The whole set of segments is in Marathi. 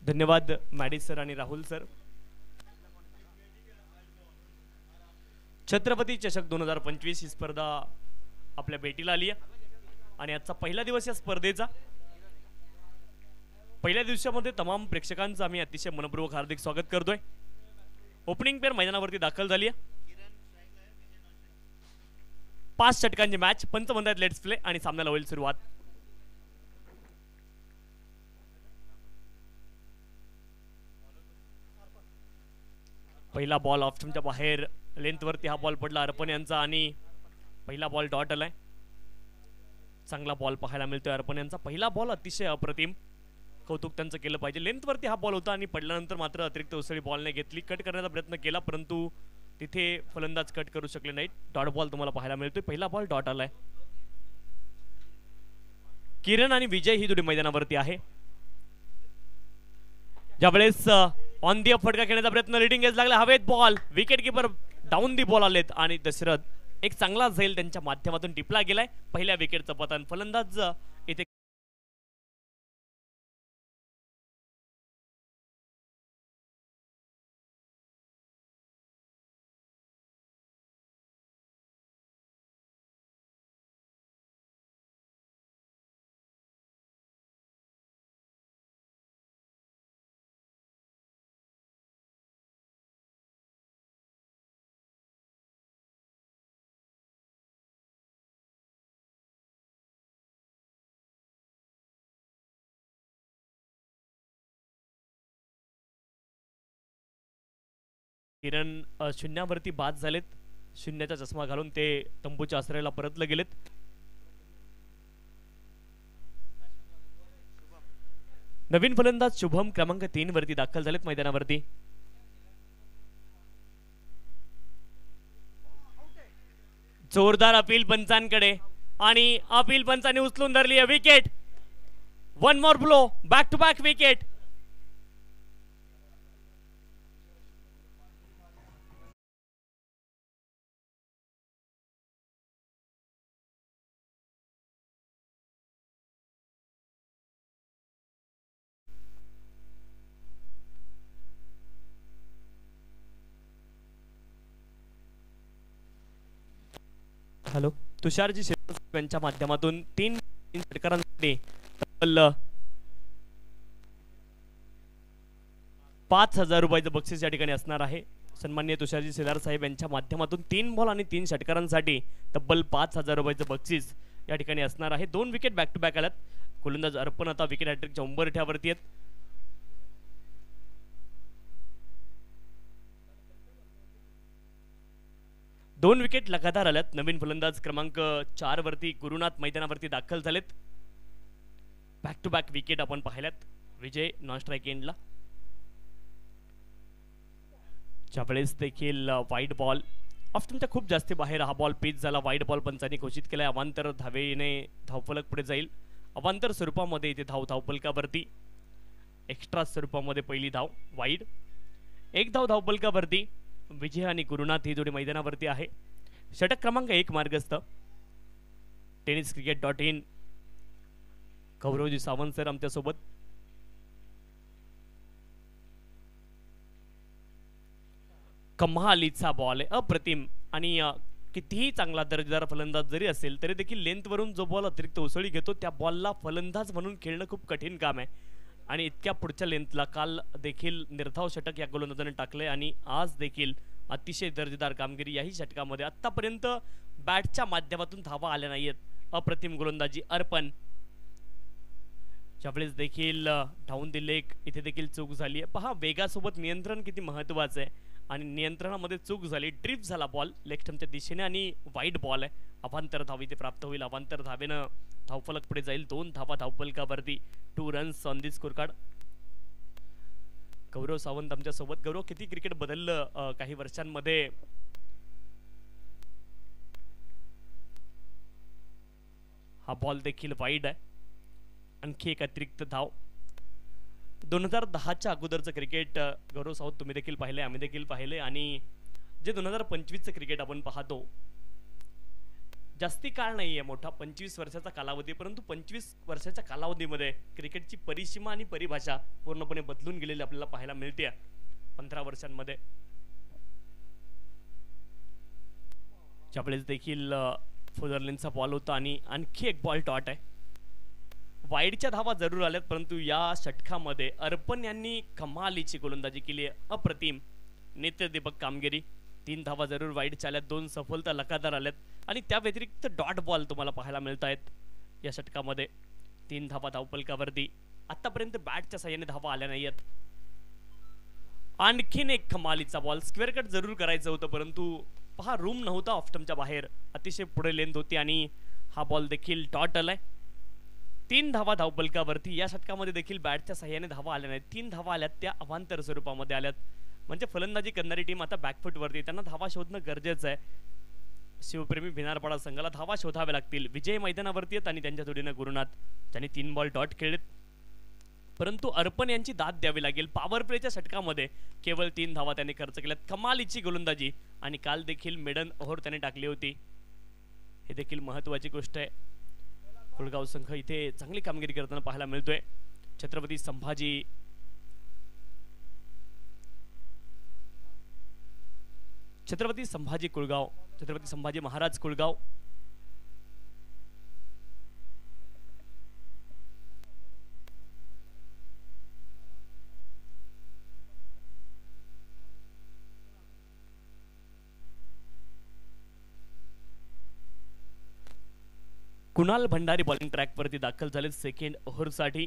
धन्यवाद मॅडी सर आणि राहुल सर. छत्रपती चषक 2025 ही स्पर्धा आपल्या भेटीला आली आहे आणि आजचा पहिला दिवस या स्पर्धेचा. पहिल्या दिवसामध्ये तमाम प्रेक्षकांचं आम्ही अतिशय मनपूर्वक हार्दिक स्वागत करतोय. ओपनिंग पेअर मैदानावरती दाखल झाली आहे. 5 षटकांची मॅच. पंच म्हणतात लेट्स प्ले आणि सामन्याला होईल सुरुवात. पहिला बॉल ऑफ स्टंपच्या बाहेर लेंथवरती हा बॉल पडला अर्पण यांचा आणि पहिला बॉल डॉट आलाय. चांगला बॉल पाहायला मिळतोय अर्पण यांचा. पहिला बॉल अतिशय अप्रतिम, कौतुक त्यांचं केलं पाहिजे. लेंथवरती हा बॉल होता आणि पडल्यानंतर मात्र अतिरिक्त उसळी बॉलने घेतली. कट करण्याचा प्रयत्न केला परंतु तिथे फलंदाज कट करू शकले नाहीत. डॉट बॉल तुम्हाला पाहायला मिळतोय. पहिला बॉल डॉट आलाय. किरण आणि विजय ही जोडी मैदानावरती आहे. ज्यावेळेस ऑन दी अप फटका खेळण्याचा प्रयत्न, रीडिंग एज लागला, हवेत ball, wicket keeper down the ball आलेत आणि दशरथ एक चांगला झेल त्यांच्या माध्यमातून टिपला गेलाय. पहिल्या विकेटचं पतन. फलंदाज इथे किरण शून्यावरती बाद झालेत. शून्याचा चष्मा घालून ते तंबूच्या आश्रयाला परतले गेलेत. नवीन फलंदाज शुभम क्रमांक 3 वरती दाखल झालेत मैदानावरती. जोरदार अपील पंचांकडे आणि अपील पंचांनी उचलून धरली आहे wicket. One more blow, back to back wicket. Hello, Tusharji यांच्या माध्यमातून 3 षटकारांसाठी तब्बल 5,000 रुपयाचं बक्षीस या ठिकाणी असणार आहे. सन्माननीय तुषारजी शेलार साहेब यांच्या माध्यमातून 3 बॉल आणि 3 षटकारांसाठी तब्बल 5,000 रुपयाचं बक्षीस या ठिकाणी असणार आहे. 2 विकेट बॅक टू बॅक आल्यात. गोलंदाज अर्पण आता विकेट हॅट्रिकच्या उंबरठ्यावरती आहेत. दोन विकेट लगातार आल्यात. नवीन फलंदाज क्रमांक 4 वरती गुरुनाथ मैदानावरती दाखल झालेत. बॅक टू बॅक विकेट आपण पाहिल्यात. विजय नॉन स्ट्राइक एंडला. ज्यावेळेस देखील वाईड बॉल ऑफ तुमच्या खूप जास्त बाहेर हा बॉल पिच झाला. वाईड बॉल पंचांनी घोषित केलाय. अवांतर धावेने धावफलक पुढे जाईल. अवांतर स्वरूपामध्ये इथे धावफलकावरती एक्स्ट्रा स्वरूपामध्ये पहिली धाव वाईड. एक धाव धावफलकावरती. विजय आणि गुरुनाथ ही जोडी मैदानावरती आहे. षटक क्रमांक 1 मार्गस्थ. tenniscricket.in गौरवजी सावंत सर आमच्यासोबत. कमालीचा बॉल आहे, अप्रतिम. आणि कितीही चांगला दर्जेदार फलंदाज जरी असेल तरी देखील लेंथवरून जो बॉल अतिरिक्त उसळी घेतो त्या बॉलला फलंदाज म्हणून खेळणं खूप कठीण काम आहे. आणि इतक्या पुढच्या लेंथला काल देखील निर्धाव षटक या गोलंदाजाने टाकले आणि आज देखील अतिशय दर्जेदार कामगिरी याही षटकामध्ये. आतापर्यंत बॅटच्या माध्यमातून धावा आल्या नाहीयेत. अप्रतिम गोलंदाजी अर्पण. ज्यावेळेस देखील धावून दिले इथे देखील चूक झाली आहे. पहा वेगासोबत नियंत्रण किती महत्वाचं आहे आणि नियंत्रणामध्ये चूक झाली. ड्रिफ्ट झाला बॉल लेग स्टंपच्या दिशेने आणि वाईड बॉल आहे. अवांतर धाव इथे प्राप्त होईल. अवांतर धावेनं धावफलक पुढे जाईल. 2 धावा धावफलकावरती. 2 runs on the score card. Gaurav Sawant आमच्या सोबत. गौरव, किती क्रिकेट बदललं काही वर्षांमध्ये. हा बॉल देखील वाईड आहे. आणखी एक अतिरिक्त धाव. 2010च्या अगोदरचं क्रिकेट गौरव सावंत तुम्ही देखील पाहिले, आम्ही देखील पाहिले. आणि जे 2025चं क्रिकेट आपण पाहतो जास्ती काळ नाहीये मोठा, 25 वर्षाचा कालावधी, परंतु 25 वर्षाच्या कालावधीमध्ये क्रिकेटची परिसीमा आणि परिभाषा पूर्णपणे बदलून गेलेली आपल्याला पाहायला मिळते 15 वर्षांमध्ये. ज्यावेळेस देखील फुदरलिनचा बॉल होता आणि आणखी एक बॉल डॉट आहे. वाईडच्या धावा जरूर आल्यात, परंतु या षटकामध्ये अर्पण यांनी कमालीची गोलंदाजी केली आहे, अप्रतिम नेत्रदीपक कामगिरी. 3 धावा जरूर वाईडच्या आल्यात, 2 सफलता लगातार आल्यात आणि त्या व्यतिरिक्त डॉट बॉल तुम्हाला पाहायला मिळत आहेत या षटकामध्ये. 3 धावा धावफलकावरती. आतापर्यंत बॅटच्या साह्याने धावा आल्या नाहीयेत. आणखीन एक कमालीचा बॉल, स्क्वेअर कट जरूर करायचं होतं, परंतु पहा रूम नव्हता ऑफस्टमच्या बाहेर, अतिशय पुढे लेंथ होती आणि हा बॉल देखील डॉट आलाय. 3 धावा धावफलकावरती. या षटकामध्ये देखील बॅटच्या साह्याने धावा आल्या नाहीत. 3 धावा आल्यात, त्या अवांतर स्वरूपामध्ये आल्यात. म्हणजे फलंदाजी करणारी टीम आता बॅकफुट वरती, त्यांना धावा शोधणं गरजेचं आहे. शिवप्रेमी भिनारपाडा संघाला धावा शोधाव्या लागतील. विजय मैदानावरती आहेत आणि त्यांच्या जोडीनं गुरुनाथ, त्यांनी 3 बॉल डॉट खेळलेत, परंतु अर्पण यांची दाद द्यावी लागेल. पॉवर प्लेच्या षटकामध्ये केवळ 3 धावा त्यांनी खर्च केल्यात. कमालीची गोलंदाजी आणि काल देखील मेडन ओव्हर त्यांनी टाकली होती, हे देखील महत्त्वाची गोष्ट आहे. कुळगाव संघ इथे चांगली कामगिरी करताना पाहायला मिळतोय. छत्रपती संभाजी कुळगाव, छत्रपती संभाजी महाराज कुळगाव. कुणाल भंडारी बॉलिंग ट्रॅक वरती दाखल झाले सेकंड ओव्हर साठी.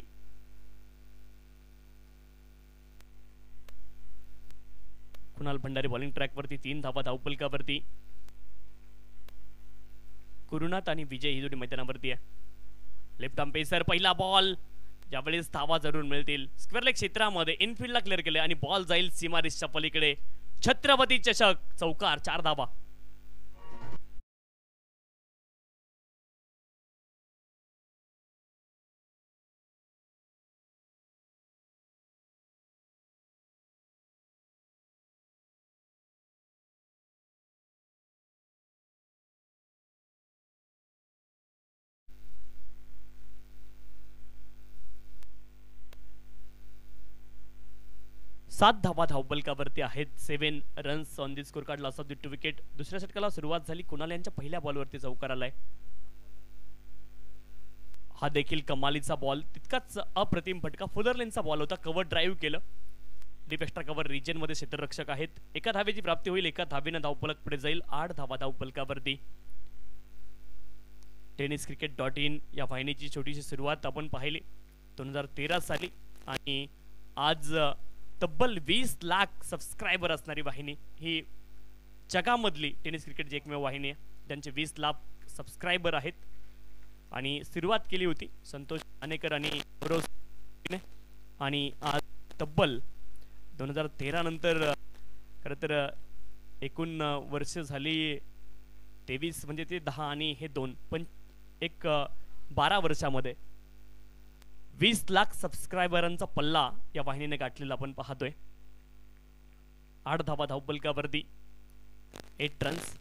कुणाल भंडारी बॉलिंग ट्रॅक वरती, 3 धावा धावफलकावरती. गुरुनाथ आणि विजय ही जोडी मैदानावरती आहे. लेफ्ट आर्म पेसर, पहिला बॉल, ज्यावेळेस धावा जरूर मिळतील. स्क्वेअर लेग क्षेत्रामध्ये इनफिल्डला क्लिअर केले आणि बॉल जाईल सीमारेषच्या पलीकडे. छत्रपती चषक, चौकार, 4 धावा. सात धावा धावफलकावरती आहेत. 7 runs on the score card, loss of the 2 wicket. दुसऱ्या षटकाला सुरुवात झाली. कुणाल यांच्या पहिल्या बॉलवरती चौकार आलाय. हा देखील कमालीचा बॉल, तितकाच अप्रतिम फटका. फुलरलेनचा बॉल होता, कव्हर ड्राईव्ह केलं. डीप एक्स्ट्रा कव्हर रिजन मध्ये क्षेत्ररक्षक आहेत. 1 धावेची प्राप्ती होईल, 1 धावेनं धावफलक पुढे जाईल. 8 धावा धावफलकावरती. tenniscricket.in या वाहिनीची छोटीशी सुरुवात आपण पाहिली 2013 साली आणि आज तब्बल 20 लाख सबस्क्रायबर असणारी वाहिनी ही जगामधली टेनिस क्रिकेटची एकमेव वाहिनी आहे ज्यांचे 20 लाख सबस्क्रायबर आहेत. आणि सुरुवात केली होती संतोष अनेकर आणि आणि आज तब्बल 2013 नंतर खरं तर एकूण वर्ष झाली 23 म्हणजे ते 10 आणि हे 2 पण एक 12 वर्षामध्ये 20 लाख सबस्क्रायबरांचा पल्ला या वाहिनीने गाठलेला आपण पाहतोय. 8 धावा धावफलकावरती, 8 रन्स.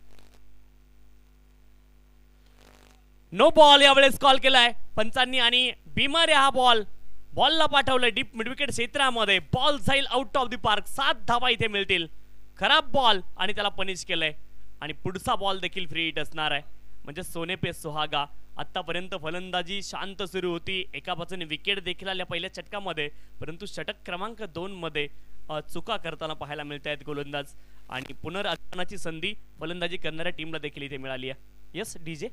नो बॉल यावेळेस कॉल केलाय पंचांनी आणि बीमार हा बॉलला पाठवलंय डीप मिडविकेट क्षेत्रामध्ये. बॉल जाईल आउट ऑफ द पार्क. 7 धावा इथे मिळतील. खराब बॉल आणि त्याला पनिश केलंय आणि पुढचा बॉल देखील फ्री हिट असणार आहे. म्हणजे सोने पे सुहागा. आतापर्यंत फलंदाजी शांत सुरू होती. एका बाजूने विकेट देखील आल्या पहिल्या षटकामध्ये, परंतु षटक क्रमांक 2 मध्ये चुका करताना पाहायला मिळत आहेत गोलंदाज आणि पुनरागमनाची संधी फलंदाजी करणाऱ्या टीमला देखील इथे मिळाली आहे. Yes DJ.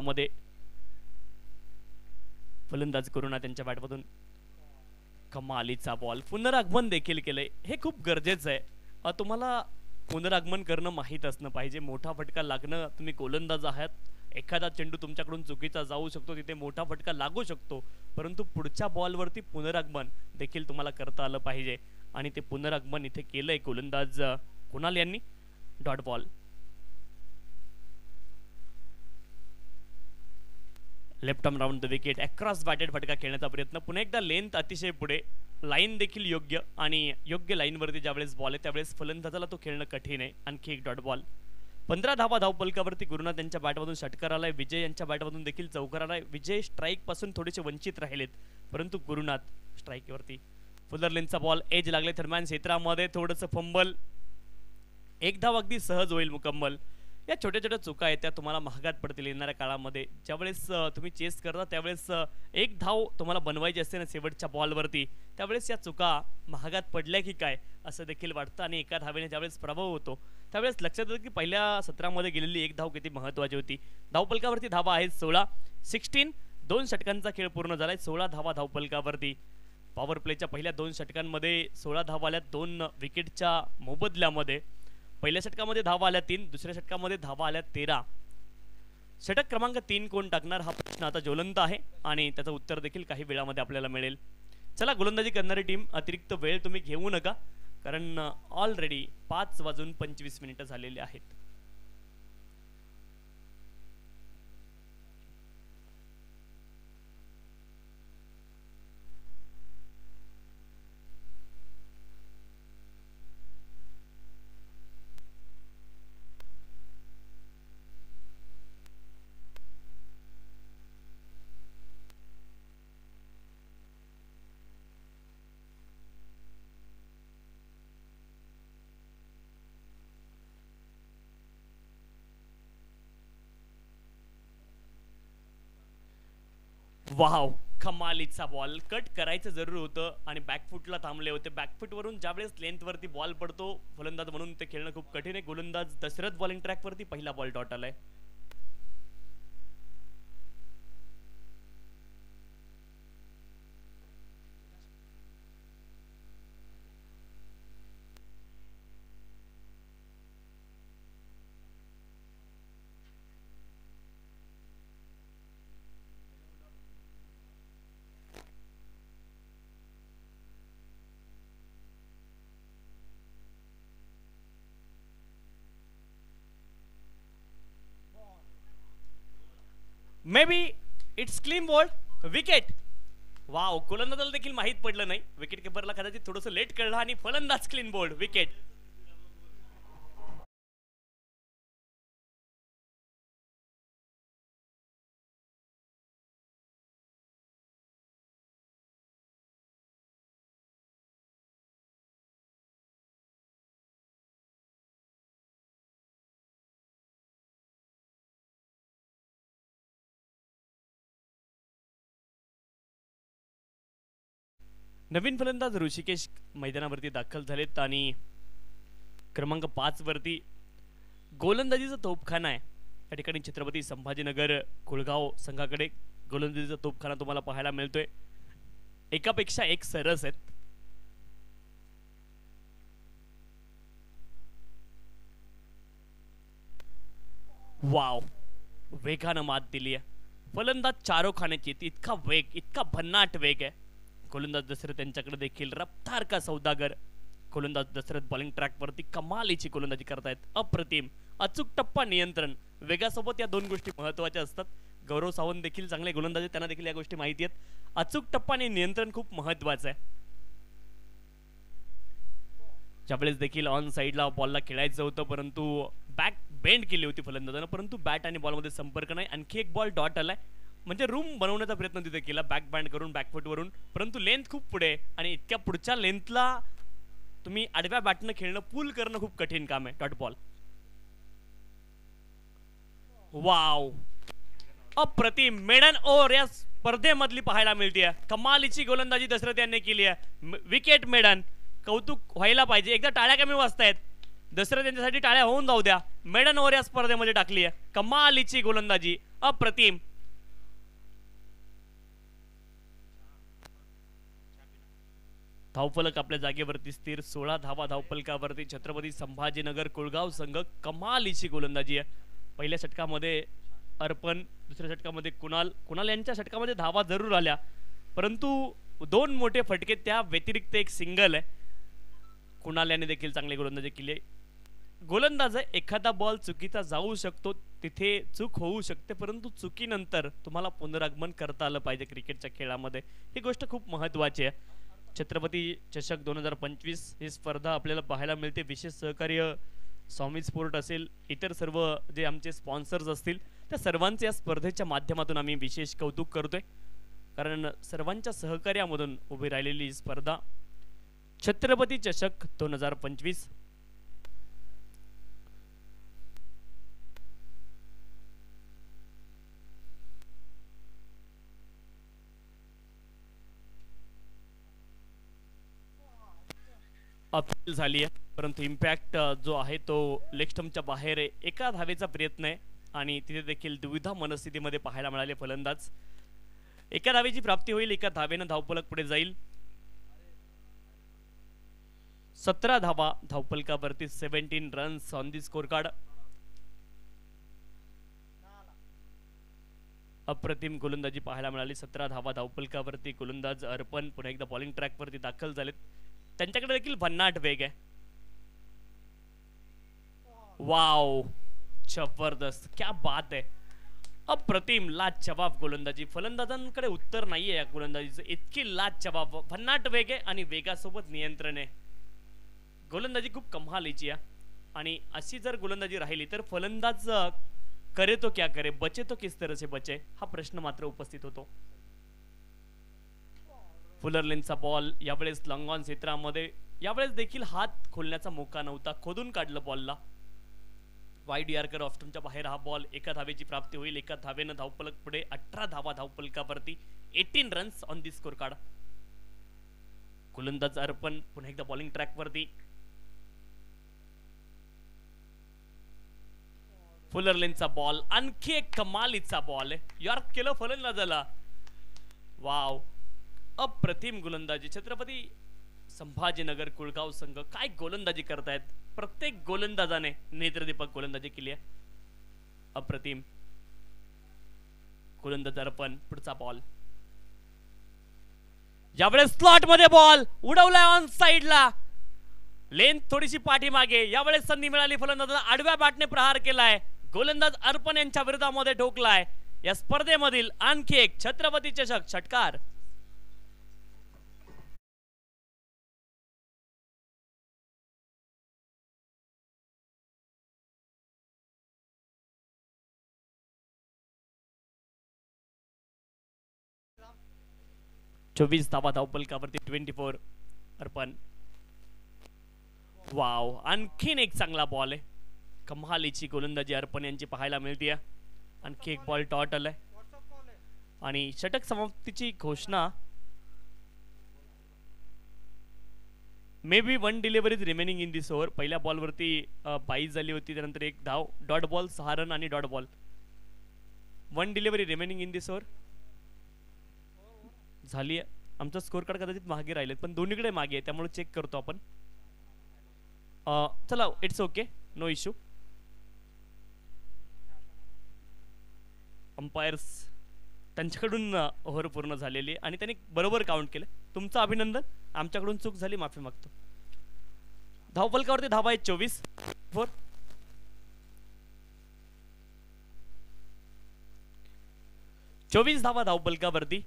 मध्ये फलंदाज करुणा त्यांच्या बॅटमधून कमालीचा बॉल. पुनरागमन देखील केलंय, हे खूप गरजेचं आहे. तुम्हाला पुनरागमन करणं माहीत असणं पाहिजे. मोठा फटका लागणं, तुम्ही गोलंदाज आहात, एखादा चेंडू तुमच्याकडून चुकीचा जाऊ शकतो, तिथे मोठा फटका लागू शकतो. परंतु पुढच्या बॉलवरती पुनरागमन देखील तुम्हाला करता आलं पाहिजे आणि ते पुनरागमन इथे केलंय गोलंदाज कुणाल यांनी. Dot ball. Left arm round the wicket. Across batted फटका खेळण्याचा प्रयत्न. पुन्हा एकदा लेंथ अतिशय पुढे, लाईन देखील योग्य आणि योग्य लाईनवरती ज्यावेळेस बॉल आहे त्यावेळेस फलंदाजाला तो खेळणं कठीण आहे. आणखी एक डॉट बॉल. 15 धावा धावपलकावरती गुरुनाथ यांच्या बॅटमधून षटकार आलाय. विजय यांच्या बॅटमधून देखील चौकार आलाय. विजय स्ट्राईक पासून थोडेसे वंचित राहिलेत परंतु गुरुनाथ स्ट्राईकवरती. फुलर लेनचा बॉल एज लागले थर्मॅन क्षेत्रामध्ये. थोडंसं फंबल. एक धाव अगदी सहज होईल मुकम्मल. या छोट्या छोट्या चुका आहेत त्या तुम्हाला महागात पडतील येणाऱ्या काळामध्ये. ज्यावेळेस तुम्ही चेस करता त्यावेळेस एक धाव तुम्हाला बनवायची असते ना शेवटच्या बॉलवरती, त्यावेळेस या चुका महागात पडल्या की काय असं देखील वाटतं. आणि एका धावेने ज्यावेळेस प्रभाव होतो त्यावेळेस लक्षात येतं की पहिल्या सत्रामध्ये गेलेली एक धाव किती महत्त्वाची होती. धावपलकावरती धावा आहेत 16. 2 षटकांचा खेळ पूर्ण झालाय. 16 धावा धावपलकावरती. पॉवर प्लेच्या पहिल्या 2 षटकांमध्ये 16 धावा आल्या 2 विकेटच्या मोबदल्यामध्ये. पहिल्या षटकामध्ये धावा आल्या 3, दुसऱ्या षटकामध्ये धावा आल्या 13. षटक क्रमांक 3 कोण टाकणार हा प्रश्न आता ज्वलंत आहे आणि त्याचं उत्तर देखील काही वेळामध्ये आपल्याला मिळेल. चला, गोलंदाजी करणारी टीम अतिरिक्त वेळ तुम्ही घेऊ नका कारण ऑलरेडी 5:25 झालेले आहेत. वाव, कमालीचा बॉल. कट करायचं जरूर होतं आणि बॅकफुटला थांबले होते. बॅकफुटवरून ज्यावेळेस लेंथवरती बॉल पडतो फलंदाज म्हणून ते खेळणं खूप कठीण आहे. गोलंदाज दशरथ बॉलिंग ट्रॅकवरती पहिला बॉल डॉट आलाय. May be it's clean ball. Wicket. Wow, गोलंदाजाला देखील माहीत पडलं नाही. विकेट किपरला कदाचित थोडंसं लेट कळलं आणि फलंदाज क्लीन बोल्ड. विकेट. नवीन फलंदाज ऋषिकेश मैदानावरती दाखल झालेत आणि क्रमांक 5 वरती गोलंदाजीचा तोफखाना आहे. या ठिकाणी छत्रपती संभाजीनगर कुळगाव संघाकडे गोलंदाजीचा तोफखाना तुम्हाला पाहायला मिळतोय. एकापेक्षा एक सरस आहेत. वाव, वेगानं मात दिली आहे. फलंदाज चारो खाण्याची. इतका वेग, इतका भन्नाट वेग आहे. गोलंदाज दशरथ यांच्याकडे देखील रफ्तार का सौदागर. गोलंदाज दशरथ बॉलिंग ट्रॅकवरती कमालीची गोलंदाजी करतायत. अप्रतिम. अचूक टप्पा नियंत्रण. वेगासोबत या 2 गोष्टी महत्त्वाच्या असतात. गौरव सावंत देखील चांगले गोलंदाज, त्यांना देखील या गोष्टी माहिती आहेत. अचूक टप्पा आणि नियंत्रण खूप महत्त्वाचं आहे. ज्यावेळेस देखील ऑन साइडला बॉलला खेळायचं होतं परंतु बॅक बेंड केली होती फलंदाजानं, परंतु बॅट आणि बॉलमध्ये संपर्क नाही. आणखी एक बॉल डॉट आलाय. म्हणजे रूम बनवण्याचा प्रयत्न तिथे केला बॅक बँड करून, बॅकफुटवरून, परंतु लेंथ खूप पुढे आणि इतक्या पुढच्या लेंथला तुम्ही आडव्या बॅटनं खेळणं, पूल करणं खूप कठीण काम आहे. Dot ball. वाव, अप्रतिम. मेडन ओव्हर या स्पर्धेमधली पाहायला मिळते. कमालीची गोलंदाजी दशरथ यांनी केली आहे. Wicket maiden. कौतुक व्हायला पाहिजे. एकदा टाळ्या कमी वाजतायत. दशरथ यांच्यासाठी टाळ्या होऊन जाऊ द्या. मेडन ओव्हर या स्पर्धेमध्ये टाकली आहे. कमालीची गोलंदाजी. अप्रतिम. धावफलक आपल्या जागेवरती स्थिर. 16 धावा धावफलकावरती छत्रपती संभाजीनगर कुळगाव संघ. कमालीची गोलंदाजी आहे. पहिल्या षटकामध्ये अर्पण, दुसऱ्या षटकामध्ये कुणाल यांच्या षटकामध्ये धावा जरूर आल्या परंतु दोन मोठे फटके त्या व्यतिरिक्त एक सिंगल आहे. कुणाल याने देखील चांगली गोलंदाजी केली आहे. गोलंदाज आहे, एखादा बॉल चुकीचा जाऊ शकतो, तिथे चूक होऊ शकते, परंतु चुकीनंतर तुम्हाला पुनरागमन करता आलं पाहिजे क्रिकेटच्या खेळामध्ये. ही गोष्ट खूप महत्त्वाची आहे. छत्रपती चषक 2025 ही स्पर्धा आपल्याला पाहायला मिळते. विशेष सहकार्य स्वामी स्पोर्ट असेल, इतर सर्व जे आमचे स्पॉन्सर्स असतील त्या सर्वांचे या स्पर्धेच्या माध्यमातून आम्ही विशेष कौतुक करतोय, कारण सर्वांच्या सहकार्यामधून उभी राहिलेली ही स्पर्धा छत्रपती चषक 2025. अपील झाली आहे, परंतु इम्पॅक्ट जो आहे तो लेग स्टंपच्या बाहेर आहे. एका धावेचा प्रयत्न आहे आणि तिथे देखील दुविधा मनस्थितीमध्ये पाहायला मिळाले फलंदाज. एका धावेची प्राप्ती होईल, एका धावेनं धावफलक पुढे जाईल. 17 धावा धावफलकावरती, 17 runs on the score card. अप्रतिम गोलंदाजी पाहायला मिळाली. 17 धावा धावफलकावरती. गोलंदाज अर्पण पुन्हा एकदा बॉलिंग ट्रॅकवरती दाखल झालेत. त्यांच्याकडे देखील भन्नाट वेग आहे. वाव, जबरदस्त, क्या बात आहे. अप्रतिम लाजवाब गोलंदाजी. फलंदाजांकडे उत्तर नाहीये या गोलंदाजीचं. इतकी लाजवाब, भन्नाट वेग आहे आणि वेगासोबत नियंत्रण आहे. गोलंदाजी खूप कमालीची आहे आणि अशी जर गोलंदाजी राहिली तर फलंदाज करे तो क्या करे, बचे तो किस तरह से बचे, हा प्रश्न मात्र उपस्थित होतो. फुलर लेनचा बॉल यावेळेस लॉंग ऑन क्षेत्रामध्ये. यावेळेस देखील हात खोलण्याचा मोका नव्हता, खोदून काढलं बॉलला. वाईड यॉर्कर ऑफ स्टंपच्या बाहेर हा बॉल. एका धावेची प्राप्ती होईल, एका धावेनं धावफलक पुढे. 18 धावा धावफलकावरती, 18 runs on the score card. गोलंदाज अर्पण पुन्हा एकदा बॉलिंग ट्रॅकवरती. फुलर लेनचा बॉल, आणखी एक कमालीचा बॉल आहे. यॉर्क केलं फलंदाजाला. वाव, अप्रतिम गोलंदाजी. छत्रपती संभाजीनगर कुळगाव संघ काय गोलंदाजी करतायत. प्रत्येक गोलंदाजाने नेत्रदीपक गोलंदाजी केली आहे. अप्रतिम. गोलंदाज अर्पण, पुढचा बॉल. यावेळेस स्लॉट मध्ये बॉल उडवलाय ऑन साइडला. लेन थोडीशी पाठीमागे. यावेळेस संधी मिळाली फलंदाजाला. आडव्या बॅटने प्रहार केलाय. गोलंदाज अर्पण यांच्या विरोधामध्ये ठोकलाय. या स्पर्धेमधील आणखी एक छत्रपती चषक षटकार. चोवीस धावा धावफलकावरती, 24 अर्पण. वाव, आणखीन एक चांगला बॉल आहे. कमालीची गोलंदाजी अर्पण यांची पाहायला मिळते. आणखी एक बॉल डॉट आलाय आणि षटक समाप्तीची घोषणा. May be 1 delivery is remaining in this over. पहिल्या बॉलवरती 22 झाली होती, त्यानंतर एक धाव, डॉट बॉल, 6 रन आणि dot ball. 1 delivery remaining in this over झाली. आमचा स्कोर कार्ड कदाचित मागे राहिलेत, पण दोन्हीकडे मागे आहे, त्यामुळे चेक करतो आपण. चला, it's okay, no issue. Umpires त्यांच्याकडून ओव्हर पूर्ण झालेली आणि त्यांनी बरोबर काउंट केलं. तुमचं अभिनंदन. आमच्याकडून चूक झाली, माफी मागतो. धावफलकावरती धावा आहेत 24 4. धावा धावफलकावरती.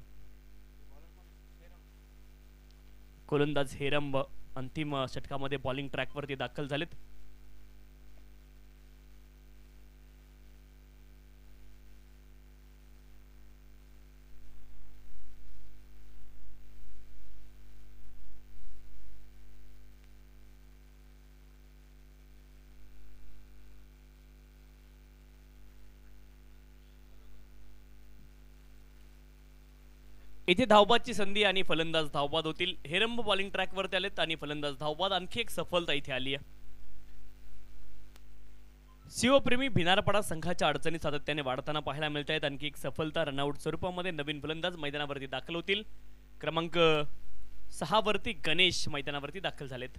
गोलंदाज हेरंब अंतिम षटकामध्ये बॉलिंग ट्रॅकवरती दाखल झालेत. इथे धावबादची संधी आणि फलंदाज धावबाद होतील. हेरंब बॉलिंग ट्रॅकवरती आलेत आणि फलंदाज धावबाद. आणखी एक सफलता इथे आली आहे. शिवप्रेमी भिनारपाडा संघाच्या अडचणी सातत्याने वाढताना पाहायला मिळत आहेत. आणखी एक सफलता. रनआउट स्वरूपामध्ये नवीन फलंदाज मैदानावरती दाखल होतील. क्रमांक 6 वरती गणेश मैदानावरती दाखल झालेत.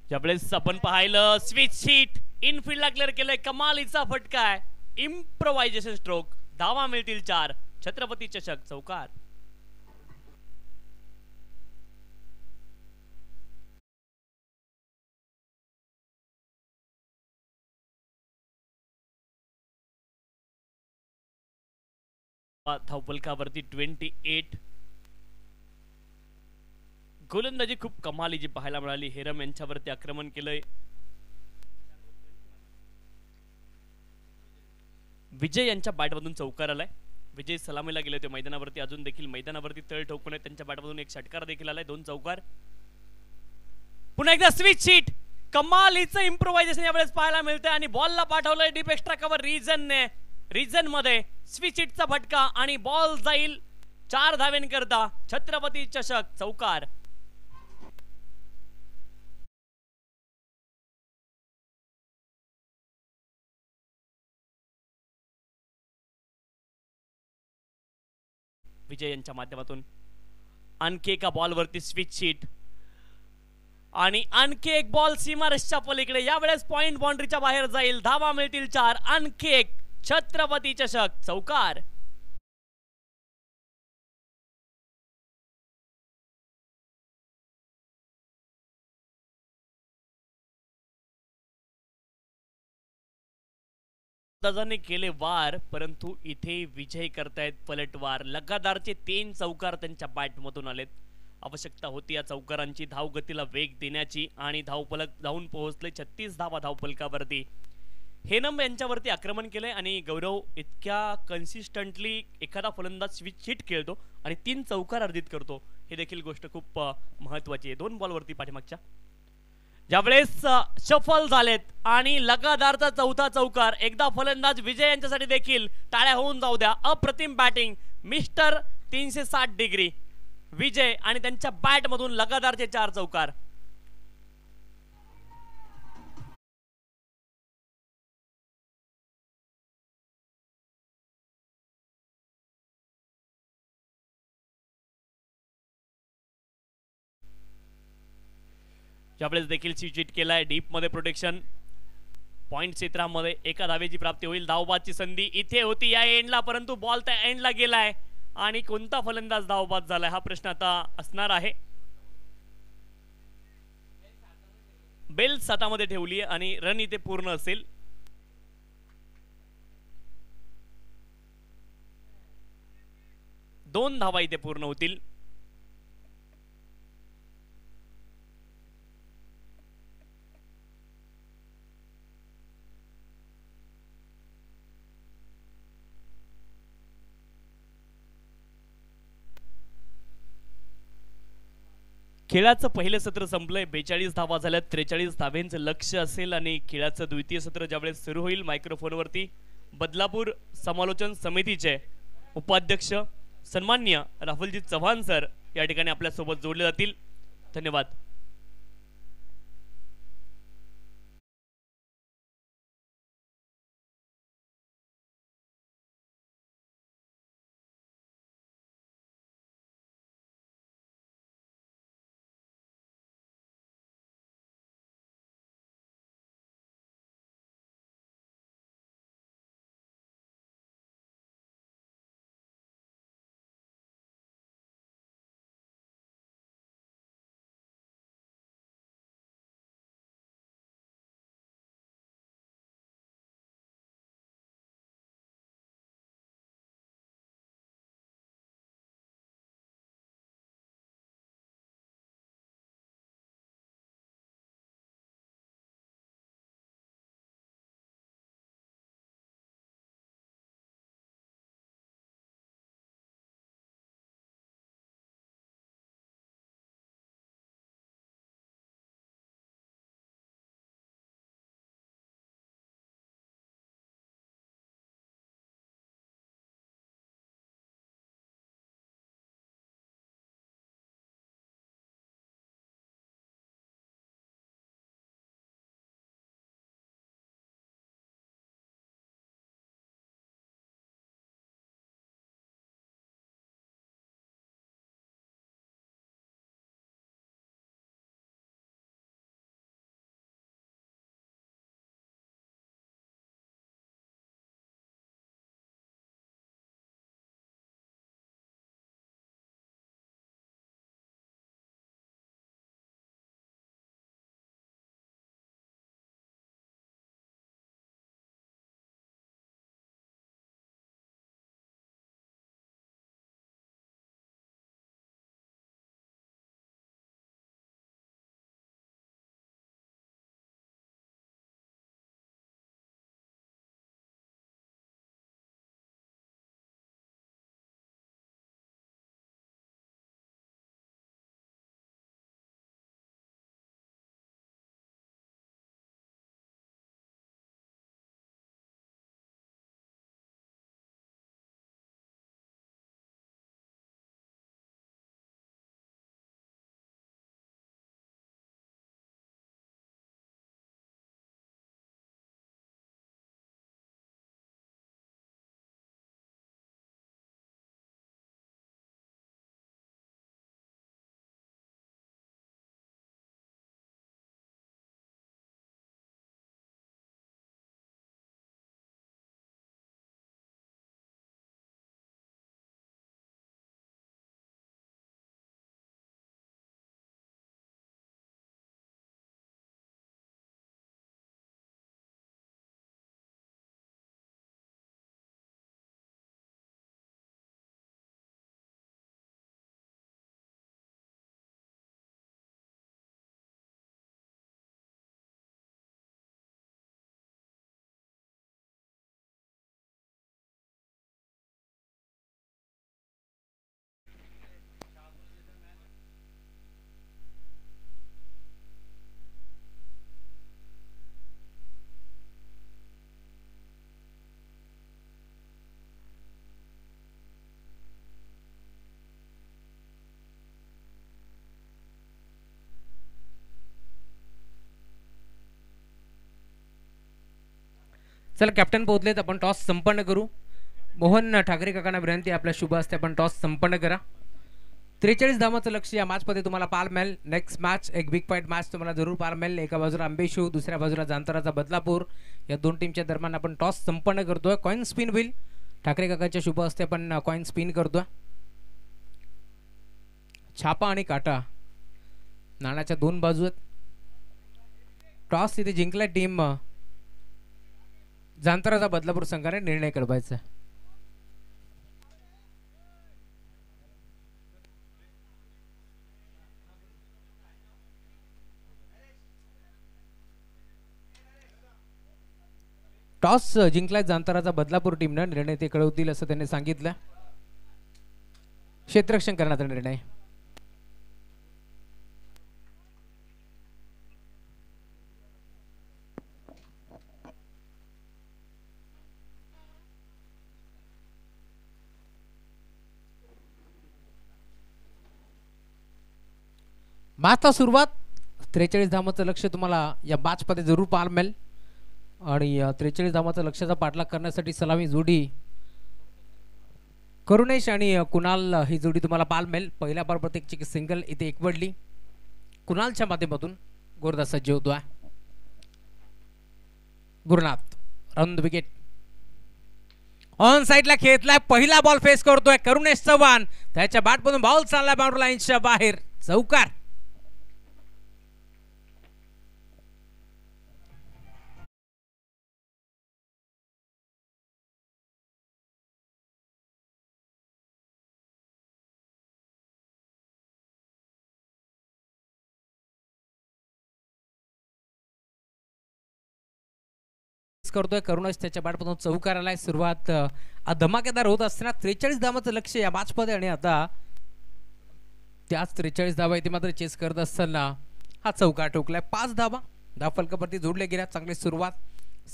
ज्यावेळेस आपण पाहिलं स्विच शीट इनफिल्डला क्लिअर केलंय, कमालीचा फटका आहे, इम्प्रोव्हायझेशन स्ट्रोक, धावा मिळतील 4, छत्रपती चषक चौकार. धावफलकावरती 28. गोलंदाजी खूप कमालीची पाहायला मिळाली. हेरम यांच्यावरती आक्रमण केलंय. विजय यांच्या बॅटमधून चौकार आलाय. विजय सलामीला गेले होते मैदानावरती, अजून देखील मैदानावरती तळ ठोकून आहे. त्यांच्या बॅटमधून एक षटकार देखील आलाय, 2 चौकार. पुन्हा एकदा स्विच शीट, कमालीचं इम्प्रोव्हायझेशन यावेळेस पाहायला मिळतंय आणि बॉलला पाठवलंय डीप एक्स्ट्रा कव्हर रिजनने. रिजन मध्ये स्विच शीटचा फटका आणि बॉल जाईल 4 धावेंकरता, छत्रपती चषक चौकार. विजय यांच्या माध्यमातून आणखी एका बॉलवरती स्विच शीट आणि आणखी एक बॉल सीमारेषच्या पलीकडे, यावेळेस पॉइंट बाउंड्रीच्या बाहेर जाईल, धावा मिळतील 4, आणखी एक, छत्रपती चषक चौकार. दादाने केले वार, परंतु इथे विजय करतायत पलटवार. लगातारचे 3 चौकार त्यांच्या बॅटमधून आलेत. आवश्यकता होती या चौकारांची, धावगतीला वेग देण्याची, आणि धावफलक जाऊन पोहोचले 36 धावा धावफलकावरती. हेनम यांच्यावरती आक्रमण केलंय आणि गौरव इतक्या कन्सिस्टंटली एखादा फलंदाज स्विच शीट खेळतो आणि 3 चौकार अर्जित करतो, हे देखील गोष्ट खूप महत्वाची आहे. 2 बॉलवरती पाठीमागच्या ज्यावेळेस शफल झालेत आणि लगातारचा 4था चौकार, एकदा फलंदाज विजय यांच्यासाठी देखील टाळ्या होऊन जाऊ द्या. अप्रतिम बॅटिंग, मिस्टर 360 डिग्री विजय आणि त्यांच्या बॅटमधून लगातारचे 4 चौकार. ज्यावेळेस देखील स्विच केलाय, डीप मध्ये प्रोटेक्शन, पॉइंट क्षेत्रामध्ये एका धावेची प्राप्ती होईल. धावबादची संधी इथे होती या एंडला, परंतु बॉल त्या एंडला गेलाय आणि कोणता फलंदाज धावबाद झालाय हा प्रश्न आता असणार आहे. बेल 7 मध्ये ठेवली आणि रन इथे पूर्ण असेल. दोन धावा इथे पूर्ण होतील. खेळाचं पहिलं सत्र संपलंय. 42 धावा झाल्यात. 43 धाव्यांचं लक्ष असेल आणि खेळाचं द्वितीय सत्र ज्यावेळेस सुरू होईल, मायक्रोफोनवरती बदलापूर समालोचन समितीचे उपाध्यक्ष सन्माननीय राहुलजी चव्हाण सर या ठिकाणी आपल्या सोबत जोडले जातील. धन्यवाद. चला कॅप्टन पोहोचलेत, आपण टॉस संपन्न करू. मोहन ठाकरे काकांना विनंती, आपल्या शुभ हस्ते आपण टॉस संपन्न करा. 43 धावांचं लक्ष या मॅचमध्ये तुम्हाला पाहायला मिळेल. नेक्स्ट मॅच एक बिग फाईट मॅच तुम्हाला जरूर पाहायला मिळेल. एका बाजूला अंबेशू, दुसऱ्या बाजूला जांतराचा बदलापूर. या दोन टीमच्या दरम्यान आपण टॉस संपन्न करतोय. कॉइन स्पिन होईल. ठाकरे काकाच्या शुभ हस्ते आपण कॉइन स्पिन करतोय. छापा आणि काटा नाण्याच्या दोन बाजू आहेत. टॉस इथे जिंकला टीम जांतराचा बदलापूर संघाने निर्णय करायचा. टॉस जिंकलाय जांतराचा बदलापूर टीमनं. निर्णय ते कळवतील असं त्यांनी सांगितलं. क्षेत्ररक्षण करण्याचा निर्णय. मॅचचा सुरुवात 43 धावांचं लक्ष तुम्हाला या मॅचमध्ये जरूर पाहायला मिळेल. आणि 43 धावांचं लक्षाचा पाठलाग करण्यासाठी सलामी जोडी करुणेश आणि कुणाल ही जोडी तुम्हाला पाहायला मिळेल. पहिल्या बॉल प्रत्येकची सिंगल इथे एकवडली. कुणालच्या माध्यमातून गोरदास सज्ज होतोय. Gurunath round wicket. ऑन साइडला खेळतलाय. पहिला बॉल फेस करतोय करुणेश चव्हाण. त्याच्या बॅटमधून बॉल चाललाय बाउंड्री लाईनच्या बाहेर. चौकार. करतोय करुणेश. त्याच्या बॅटमधून चौकार आलाय. सुरुवात धमाकेदार होत असताना 43 धावांचं लक्ष या मॅचमध्ये. आणि आता त्याच 43 धावा इथे मात्र चेस करत असताना हा चौकार ठोकलाय. 5 धावा धावफलकावरती जोडले गेल्या. चांगली सुरुवात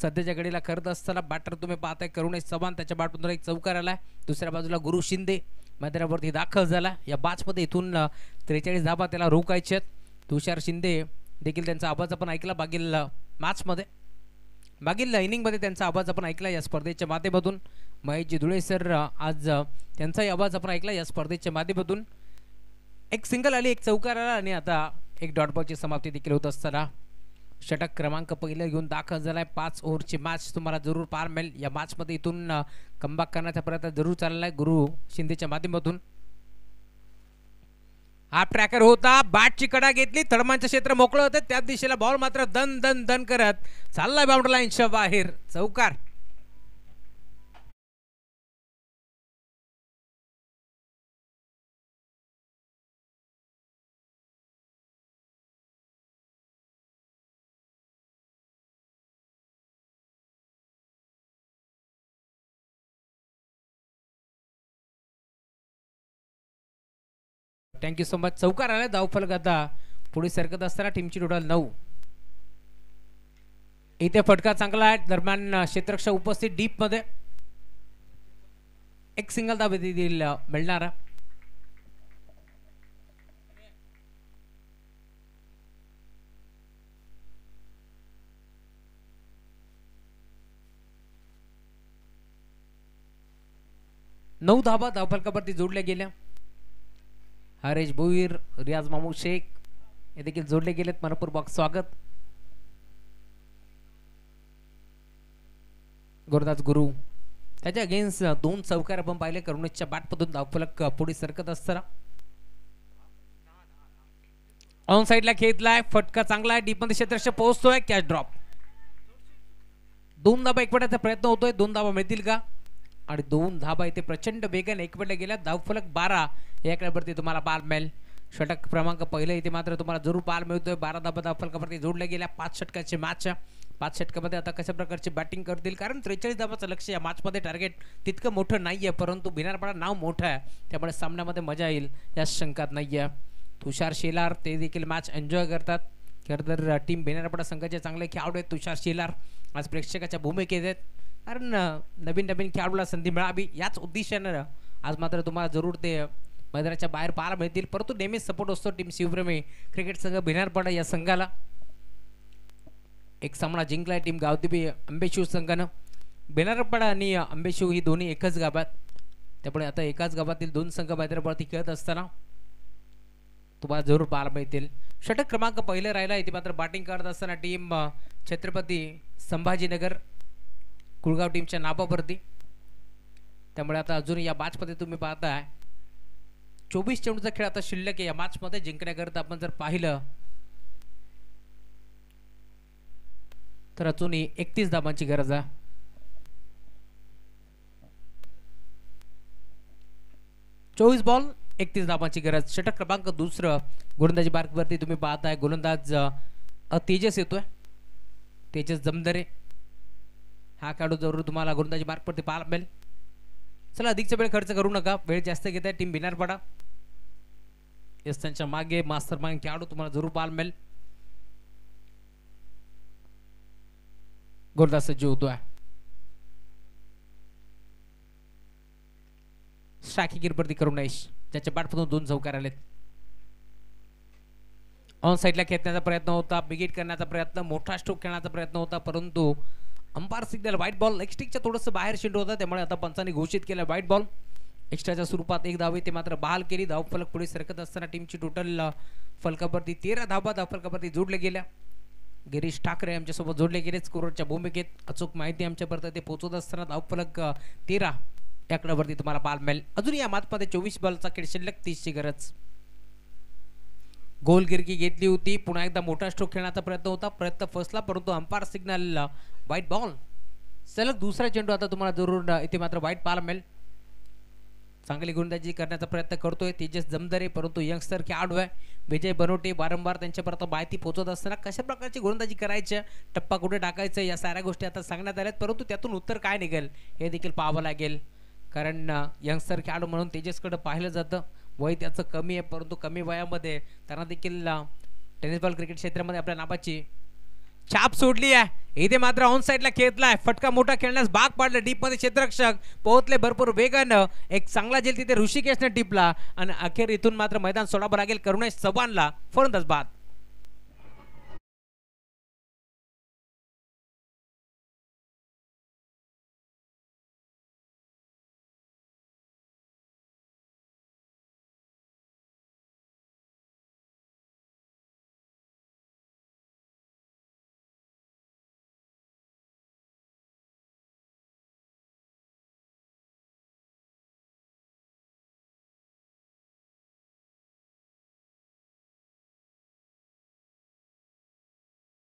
सध्याच्या घडीला करत असताना बॅटर तुम्ही पाहताय करुणेश चव्हाण. त्याच्या बॅटमधून एक चौकार आलाय. दुसऱ्या बाजूला गुरु शिंदे मैदानावरती दाखल झाला. या मॅचमध्ये इथून 43 धावा त्याला रोखायच्यात. तुषार शिंदे देखील त्यांचा आवाज आपण ऐकला मागील मॅचमध्ये. मागील इनिंगमध्ये त्यांचा आवाज आपण ऐकला या स्पर्धेच्या माध्यमातून. महेशजी धुळे सर आज त्यांचाही आवाज आपण ऐकला या स्पर्धेच्या माध्यमातून. एक सिंगल आली, एक चौकार आला आणि आता एक डॉट बॉलची समाप्ती देखील होत असताना षटक क्रमांक पहिला घेऊन दाखल झालाय. 5 ओव्हरची मॅच तुम्हाला जरूर पाहायला मिळेल. या मॅचमध्ये इथून कमबॅक करण्याचा प्रयत्न जरूर चाललाय गुरु शिंदेच्या माध्यमातून. हा ट्रॅकर होता. बॅटची कडा घेतली. थडमांचं क्षेत्र मोकळं होतं. त्याच दिशेला बॉल मात्र दन दन दन करत चाललाय बाउंड्री लाईनच्या बाहेर. चौकार. Thank you so much. चौकार आला. धावफलक आता पुढे सरकत असताना टीमची टोटल 9. इथे फटका चांगला आहे. दरम्यान क्षेत्ररक्षक उपस्थित डीप मध्ये. एक सिंगल धाव देखील मिळणार. नऊ धावा धावफलकावरती जोडल्या गेल्या. हरेश भोईर, रियाज मामू शेख हे देखील जोडले गेलेत. मनपूर्वक स्वागत. गुरुदास गुरु त्याच्या अगेन्स्ट 2 चौकार आपण पाहिले. करुणेशच्या बॅटमधून धावफलक पुढे सरकत असताना ऑन साइडला खेळतलाय. फटका चांगला आहे. डीप मध्ये क्षेत्ररक्षक पोहोचतोय. Catch drop. 2 धाबा एकवटायचा प्रयत्न होतोय. 2 धाबा मिळतील का? आणि 2 धाबा इथे प्रचंड वेगाने एकवटल्या गेल्या. धावफलक 12 याकडे तुम्हाला पाहायला मिळेल. षटक क्रमांक पहिला इथे मात्र तुम्हाला जरूर पाहायला मिळतोय. 12 धाबा धावफलकावरती जोडल्या गेल्या. 5 षटकाची मॅच. 5 षटकामध्ये आता कशा प्रकारची बॅटिंग करतील, कारण 43 धावाचं लक्ष या मॅचमध्ये टार्गेट तितकं मोठं नाहीये, परंतु भिनारपाडा नाव मोठं आहे, त्यामुळे सामन्यामध्ये मजा येईल या शंकात नाहीये. तुषार शेलार ते देखील मॅच एन्जॉय करतात. खरं तर टीम भिनारपाडा संघाचे चांगले खेळाडू आहेत. तुषार शेलार आज प्रेक्षकाच्या भूमिकेत आहेत, कारण नवीन नवीन खेळाडूला संधी मिळावी याच उद्देशानं आज मात्र तुम्हाला जरूर ते मैदानाच्या बाहेर पाहायला मिळतील. परंतु नेहमीच सपोर्ट असतो टीम शिवप्रेमी क्रिकेट संघ भिनारपाडा या संघाला. एक सामना जिंकलाय टीम गावदेवी अंबेशूर संघानं. बेनारपाडा आणि आंबेशिव ही दोन्ही एकच गावात, त्यामुळे आता एकाच गावातील दोन संघ मैदानावरती खेळत असताना तुम्हाला जरूर पाहायला मिळतील. षटक क्रमांक पहिले राहिला इथे मात्र बॅटिंग करत असताना टीम छत्रपती संभाजीनगर कुळगाव टीमच्या नावावरती. त्यामुळे आता अजून या मॅचमध्ये तुम्ही पाहताय 24 चेंडूचा खेळ आता शिल्लक आहे. या मॅचमध्ये जिंकण्याकरता आपण जर पाहिलं तर अजूनही 31 धावांची गरज आहे. चोवीस बॉल 31 धावांची गरज. षटक क्रमांक दुसरं गोलंदाजी मार्कवरती तुम्ही पाहताय गोलंदाज तेजस येतोय, तेजस जमदरे. हा खेळाडू जरूर तुम्हाला गोलंदाजी मार्कवरती पाहायला मिळेल. चला अधिकचा वेळ खर्च करू नका, वेळ जास्त घेत आहे टीम बिनारपाडा. यस त्यांच्या मागे मास्टर माइंड खेळाडू तुम्हाला जरूर पाहायला मिळेल. गोलंदाज सज्ज होतोय. स्ट्रायकिंगवरती करुणेश, ज्याच्या बॅटमधून 2 चौकार आलेत. ऑन साईडला खेचण्याचा प्रयत्न होता, बिगिट करण्याचा प्रयत्न, मोठा स्ट्रोक खेळण्याचा प्रयत्न होता, परंतु umpire signal wide ball. Leg स्टिकच्या थोडंसं बाहेर शेंडू होता, त्यामुळे आता पंचांनी घोषित केलं व्हाईट बॉल. एक्स्ट्राच्या स्वरूपात एक धाव ते मात्र बहाल केली. धाव फलक पुढे सरकत असताना टीमची टोटल फलकावरती 13 धावा धाव फलकावरती जोडल्या गेल्या. गिरीश ठाकरे आमच्यासोबत जोडले गेले स्कोरच्या भूमिकेत. अचूक माहिती आमच्यापर्यंत ते पोहोचवत असताना धाव फलक 13 याकड्यावरती तुम्हाला पाहायला मिळेल. अजून या मॅचमध्ये 24 बॉलचा खेळ शिल्लक, 30ची गरज. गोल गिरकी घेतली होती, पुन्हा एकदा मोठा स्ट्रोक खेळण्याचा प्रयत्न होता, प्रयत्न फसला, परंतु अंपायर सिग्नल व्हाईट बॉल. सलग दुसरा चेंडू आता तुम्हाला जरूर इथे मात्र व्हाईट पाहायला मिळेल. चांगली गोलंदाजी करण्याचा प्रयत्न करतोय तेजस जमदरे, परंतु यंगस्टर खेळाडू आहे विजय बनवटे वारंवार त्यांच्यापर्यंत माहिती पोहोचत असताना कशा प्रकारची गोलंदाजी करायची, टप्पा कुठे टाकायचं, या साऱ्या गोष्टी आता सांगण्यात आल्यात, परंतु त्यातून उत्तर काय निघेल हे देखील पाहावं लागेल. कारण यंगस्टर खेळाडू म्हणून तेजसकडे पाहिलं जातं, वय त्याचं कमी आहे, परंतु कमी वयामध्ये त्यांना देखील टेनिस बॉल क्रिकेट क्षेत्रामध्ये आपल्या नावाची छाप सोडली आहे. इथे मात्र ऑन साईडला खेळलाय, फटका मोठा खेळण्यास भाग पाडलं. डीप मध्ये क्षेत्ररक्षक पोहोचले भरपूर वेगानं, एक चांगला जेल तिथे ऋषिकेशने टिपला आणि अखेर इथून मात्र मैदान सोडावं लागेल करुणेश चव्हाणला. फलंदाज बाद.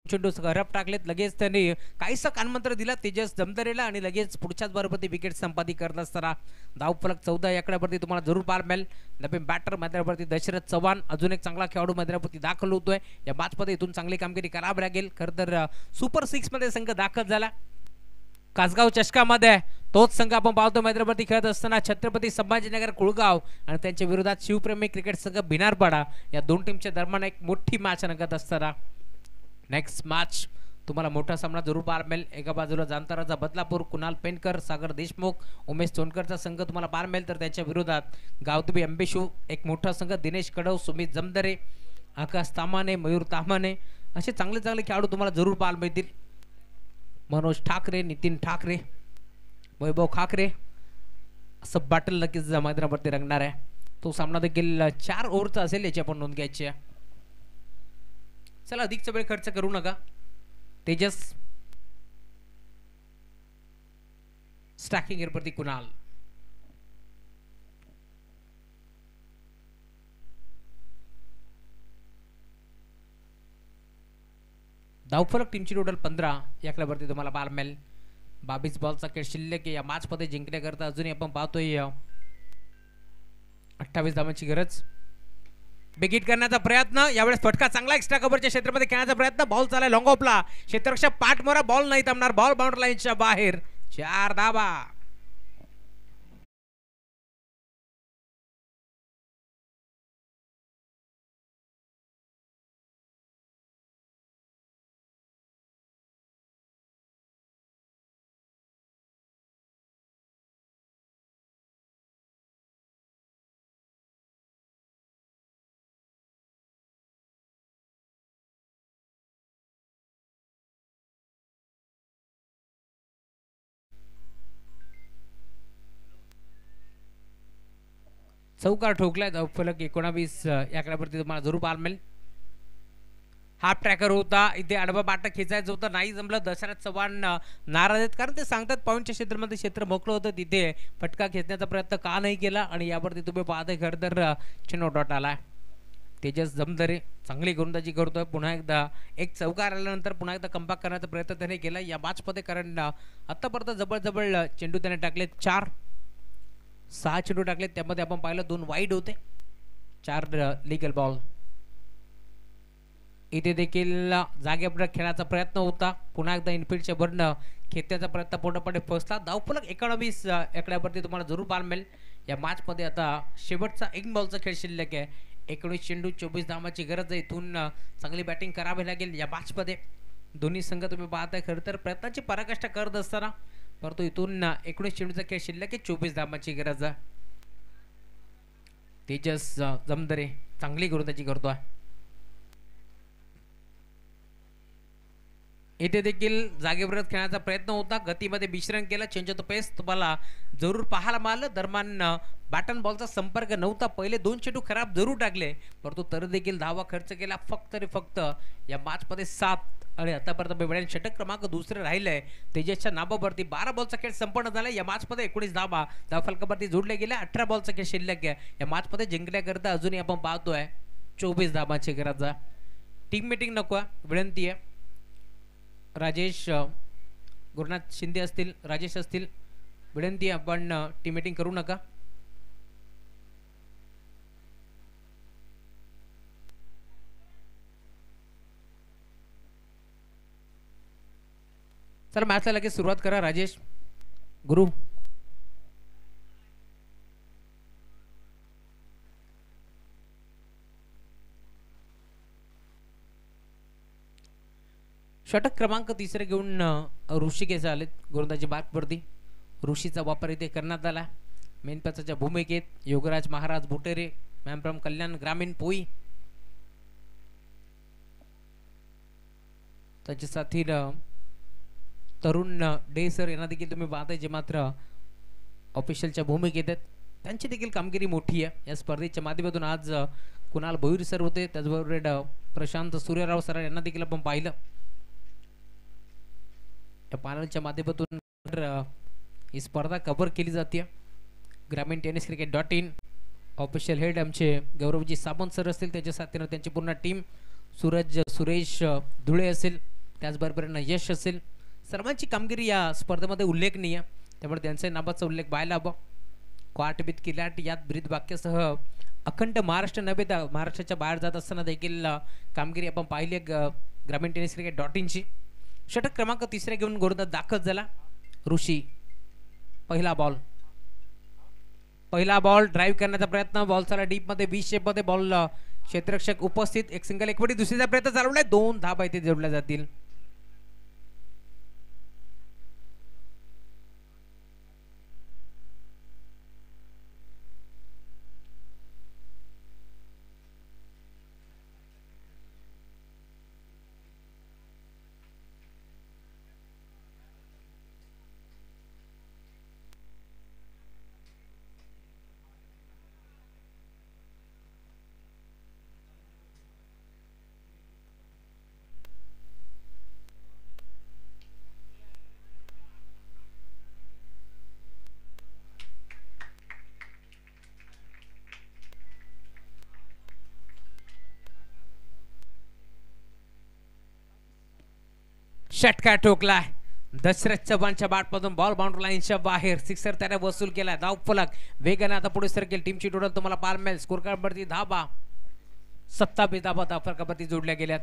चेंडू घरप टाकलेत, लगेच त्यांनी काहीसं कानमंत्र दिला तेजस जमदरेला आणि लगेच पुढच्याच बरोबरती विकेट संपादित करत असताना धाव फलक 14 याकड्यावरती तुम्हाला जरूर पाहायला मिळेल. नवीन बॅटर मैदानावरती दशरथ चव्हाण, अजून एक चांगला खेळाडू मैदानावरती दाखल होतोय. या मॅचमध्ये इथून चांगली कामगिरी करावी लागेल. खरं तर सुपर 6 मध्ये संघ दाखल झाला. कासगाव चषकामध्ये तोच संघ आपण पाहतो मैदानावरती खेळत असताना छत्रपती संभाजीनगर कुळगाव आणि त्यांच्या विरोधात शिवप्रेमी क्रिकेट संघ बिनारपाडा, या दोन टीमच्या दरम्यान एक मोठी मॅच रंगत असताना नेक्स्ट मॅच तुम्हाला मोठा सामना जरूर पाहायला मिळेल. एका बाजूला जामताराचा बदलापूर कुणाल पेनकर, सागर देशमुख, उमेश सोनकरचा संघ तुम्हाला पाहायला मिळेल, तर त्यांच्या विरोधात गावदेवी अंबेशू एक मोठा संघ, दिनेश कडव, सुमित जमदरे, आकाश तामाने, मयूर तामाने असे चांगले चांगले खेळाडू तुम्हाला जरूर पाहायला मिळतील. मनोज ठाकरे, नितीन ठाकरे, वैभव ठाकरे असं बॅटल नक्कीच मैदानावरती रंगणार आहे. तो सामना देखील 4 ओव्हरचा असेल, याची आपण नोंद घ्यायची आहे. चला अधिकचा वेळ खर्च करू नका. तेजस स्टॅकिंग एअरवरती कुणाल, धावफलक टीमची टोटल 15 याकड्यावरती तुम्हाला पाहायला मिळेल. 22 बॉलचा खेळ शिल्लक या मॅच मध्ये जिंकण्याकरता अजूनही आपण पाहतोय 28 धावांची गरज. बिगिट करण्याचा प्रयत्न, यावेळेस फटका चांगला एक्स्ट्रा कव्हरच्या क्षेत्रामध्ये खेळण्याचा प्रयत्न, बॉल चालाय लॉंग ऑफला, क्षेत्ररक्षक पाठमोरा, बॉल नाही थांबणार, बॉल बाउंड्री लाईनच्या बाहेर. 4 धावा. चौकार ठोकलाय फलक 19 या आकड्यावरती तुम्हाला जरूर पाहायला मिळेल. हाफ ट्रॅकर होता इथे आडवा बाटा खेचायचं होतं नाही जमलं. दशरथ चव्हाण नाराज आहेत कारण ते सांगतात पॉईंटच्या क्षेत्रामध्ये क्षेत्र मोकळं होतं तिथे फटका खेचण्याचा प्रयत्न का नाही केला आणि यावरती तुम्ही पाहताय खरं तर चिन्ह डॉट आलाय. तेजस जमदरे चांगली गोलंदाजी करतोय. पुन्हा एकदा एक चौकार आल्यानंतर पुन्हा एकदा कमबॅक करण्याचा प्रयत्न त्याने केला या मॅचमध्ये कारण आतापर्यंत जबळ चेंडू त्याने टाकले 6 चेंडू टाकले त्यामध्ये आपण पाहिलं 2 वाईड होते 4 लिगल बॉल. इथे देखील जागेवर खेळायचा प्रयत्न होता. पुन्हा एकदा इनफिल्डच्या भरणं खेळण्याचा प्रयत्न पूर्णपणे फसला. धावफलक 19 आकड्यावरती तुम्हाला जरूर पाहायला मिळेल. या मॅचमध्ये आता शेवटचा 1 बॉलचा खेळ शिल्लक आहे. 19 चेंडू 24 धावांची गरज आहे. इथून चांगली बॅटिंग करावी लागेल या मॅचमध्ये. दोन्ही संघ तुम्ही पाहताय खरं तर प्रयत्नाची पराकाष्ठा करत असताना परंतु इथून 19 चेंडूचा खेळ शिल्लक आहे 24 धावांची गरज आहे. तेजस जमदरे चांगली गोलंदाजी करतोय. इथे देखील जागेवर खेळण्याचा प्रयत्न होता. गतीमध्ये मिश्रण केलं. चेंज ऑफ द पेस तुम्हाला जरूर पाहायला मिळालं. दरम्यान बॅटन बॉलचा संपर्क नव्हता. पहिले 2 चेंडू खराब जरूर टाकले परंतु तरी देखील धावा खर्च केला फक्त या मॅचमध्ये 7 आणि आतापर्यंत बेवड्याने षटक क्रमांक दुसरे राहिलंय तेजसच्या नाबावरती. 12 बॉलचा खेळ संपन्न झाला. या मॅचमध्ये 19 धावा फलकावरती जोडले गेले. 18 बॉलचा खेळ शिल्लक आहे. या मॅचमध्ये जिंकण्याकरता अजूनही आपण पाहतोय 24 धावांची गरज आहे. टीम मीटिंग नको विनंती आहे. राजेश गुरुनाथ शिंदे असतील राजेश असतील विनंती आपण टीम मीटिंग करू नका. चला मॅचला लगेच सुरुवात करा. राजेश गुरु षटक क्रमांक 3 घेऊन ऋषिकेश आलेत गोलंदाजी मार्कवरती. ऋषीचा वापर इथे करण्यात आला. मेन पॅचाच्या भूमिकेत योगराज महाराज बुटेरे मॅम फ्रॉम कल्याण ग्रामीण पोई. त्याच्या साथी तरुण डे सर यांना देखील तुम्ही पाहताय जे मात्र ऑफिशियलच्या भूमिकेत आहेत. त्यांची देखील कामगिरी मोठी आहे. या स्पर्धेच्या माध्यमातून आज कुणाल भोईर सर होते त्याचबरोबर प्रशांत सूर्यराव सर यांना देखील आपण पाहिलं. या पॅनलच्या माध्यमातून ही स्पर्धा कव्हर केली जाते. ग्रामीण टेनिस क्रिकेट.in ऑफिशियल हेड आमचे गौरवजी सावंत सर असतील त्याच्या साथीनं त्यांची पूर्ण टीम सूरज सुरेश धुळे असेल त्याचबरोबर यश असेल सर्वांची कामगिरी या स्पर्धेमध्ये उल्लेखनीय त्यामुळे त्यांच्या नावाचा उल्लेख व्हायला हवा. क्वाट बित किलाट यात ब्रीद वाक्यासह अखंड महाराष्ट्र नव्हे तर महाराष्ट्राच्या बाहेर जात असताना देखील कामगिरी आपण पाहिली ग्रामीण टेनिस क्रिकेट.in ची. षटक क्रमांक 3 घेऊन गोलंदाज दाखल झाला ऋषी. पहिला बॉल ड्राईव्ह करण्याचा प्रयत्न. बॉल चाला डीप मध्ये 20 शेप मध्ये. बॉल क्षेत्ररक्षक उपस्थित. एक सिंगल एकवटी दुसरीचा प्रयत्न चालवलाय. 2 धावा इथे जोडल्या जातील. षटका ठोकलाय दशरथ चव्हाणच्या बॅटमधून. बॉल बाउंड्री लाईनच्या बाहेर. सिक्सर त्याने वसूल केलाय. धाव फलक वेगाने आता पुढे सरकेल. टीमची टोटल तुम्हाला पाहायला मिळेल. स्कोर कार्डवरती धाबा 27 धाबा फलकावरती जोडल्या गेल्यात.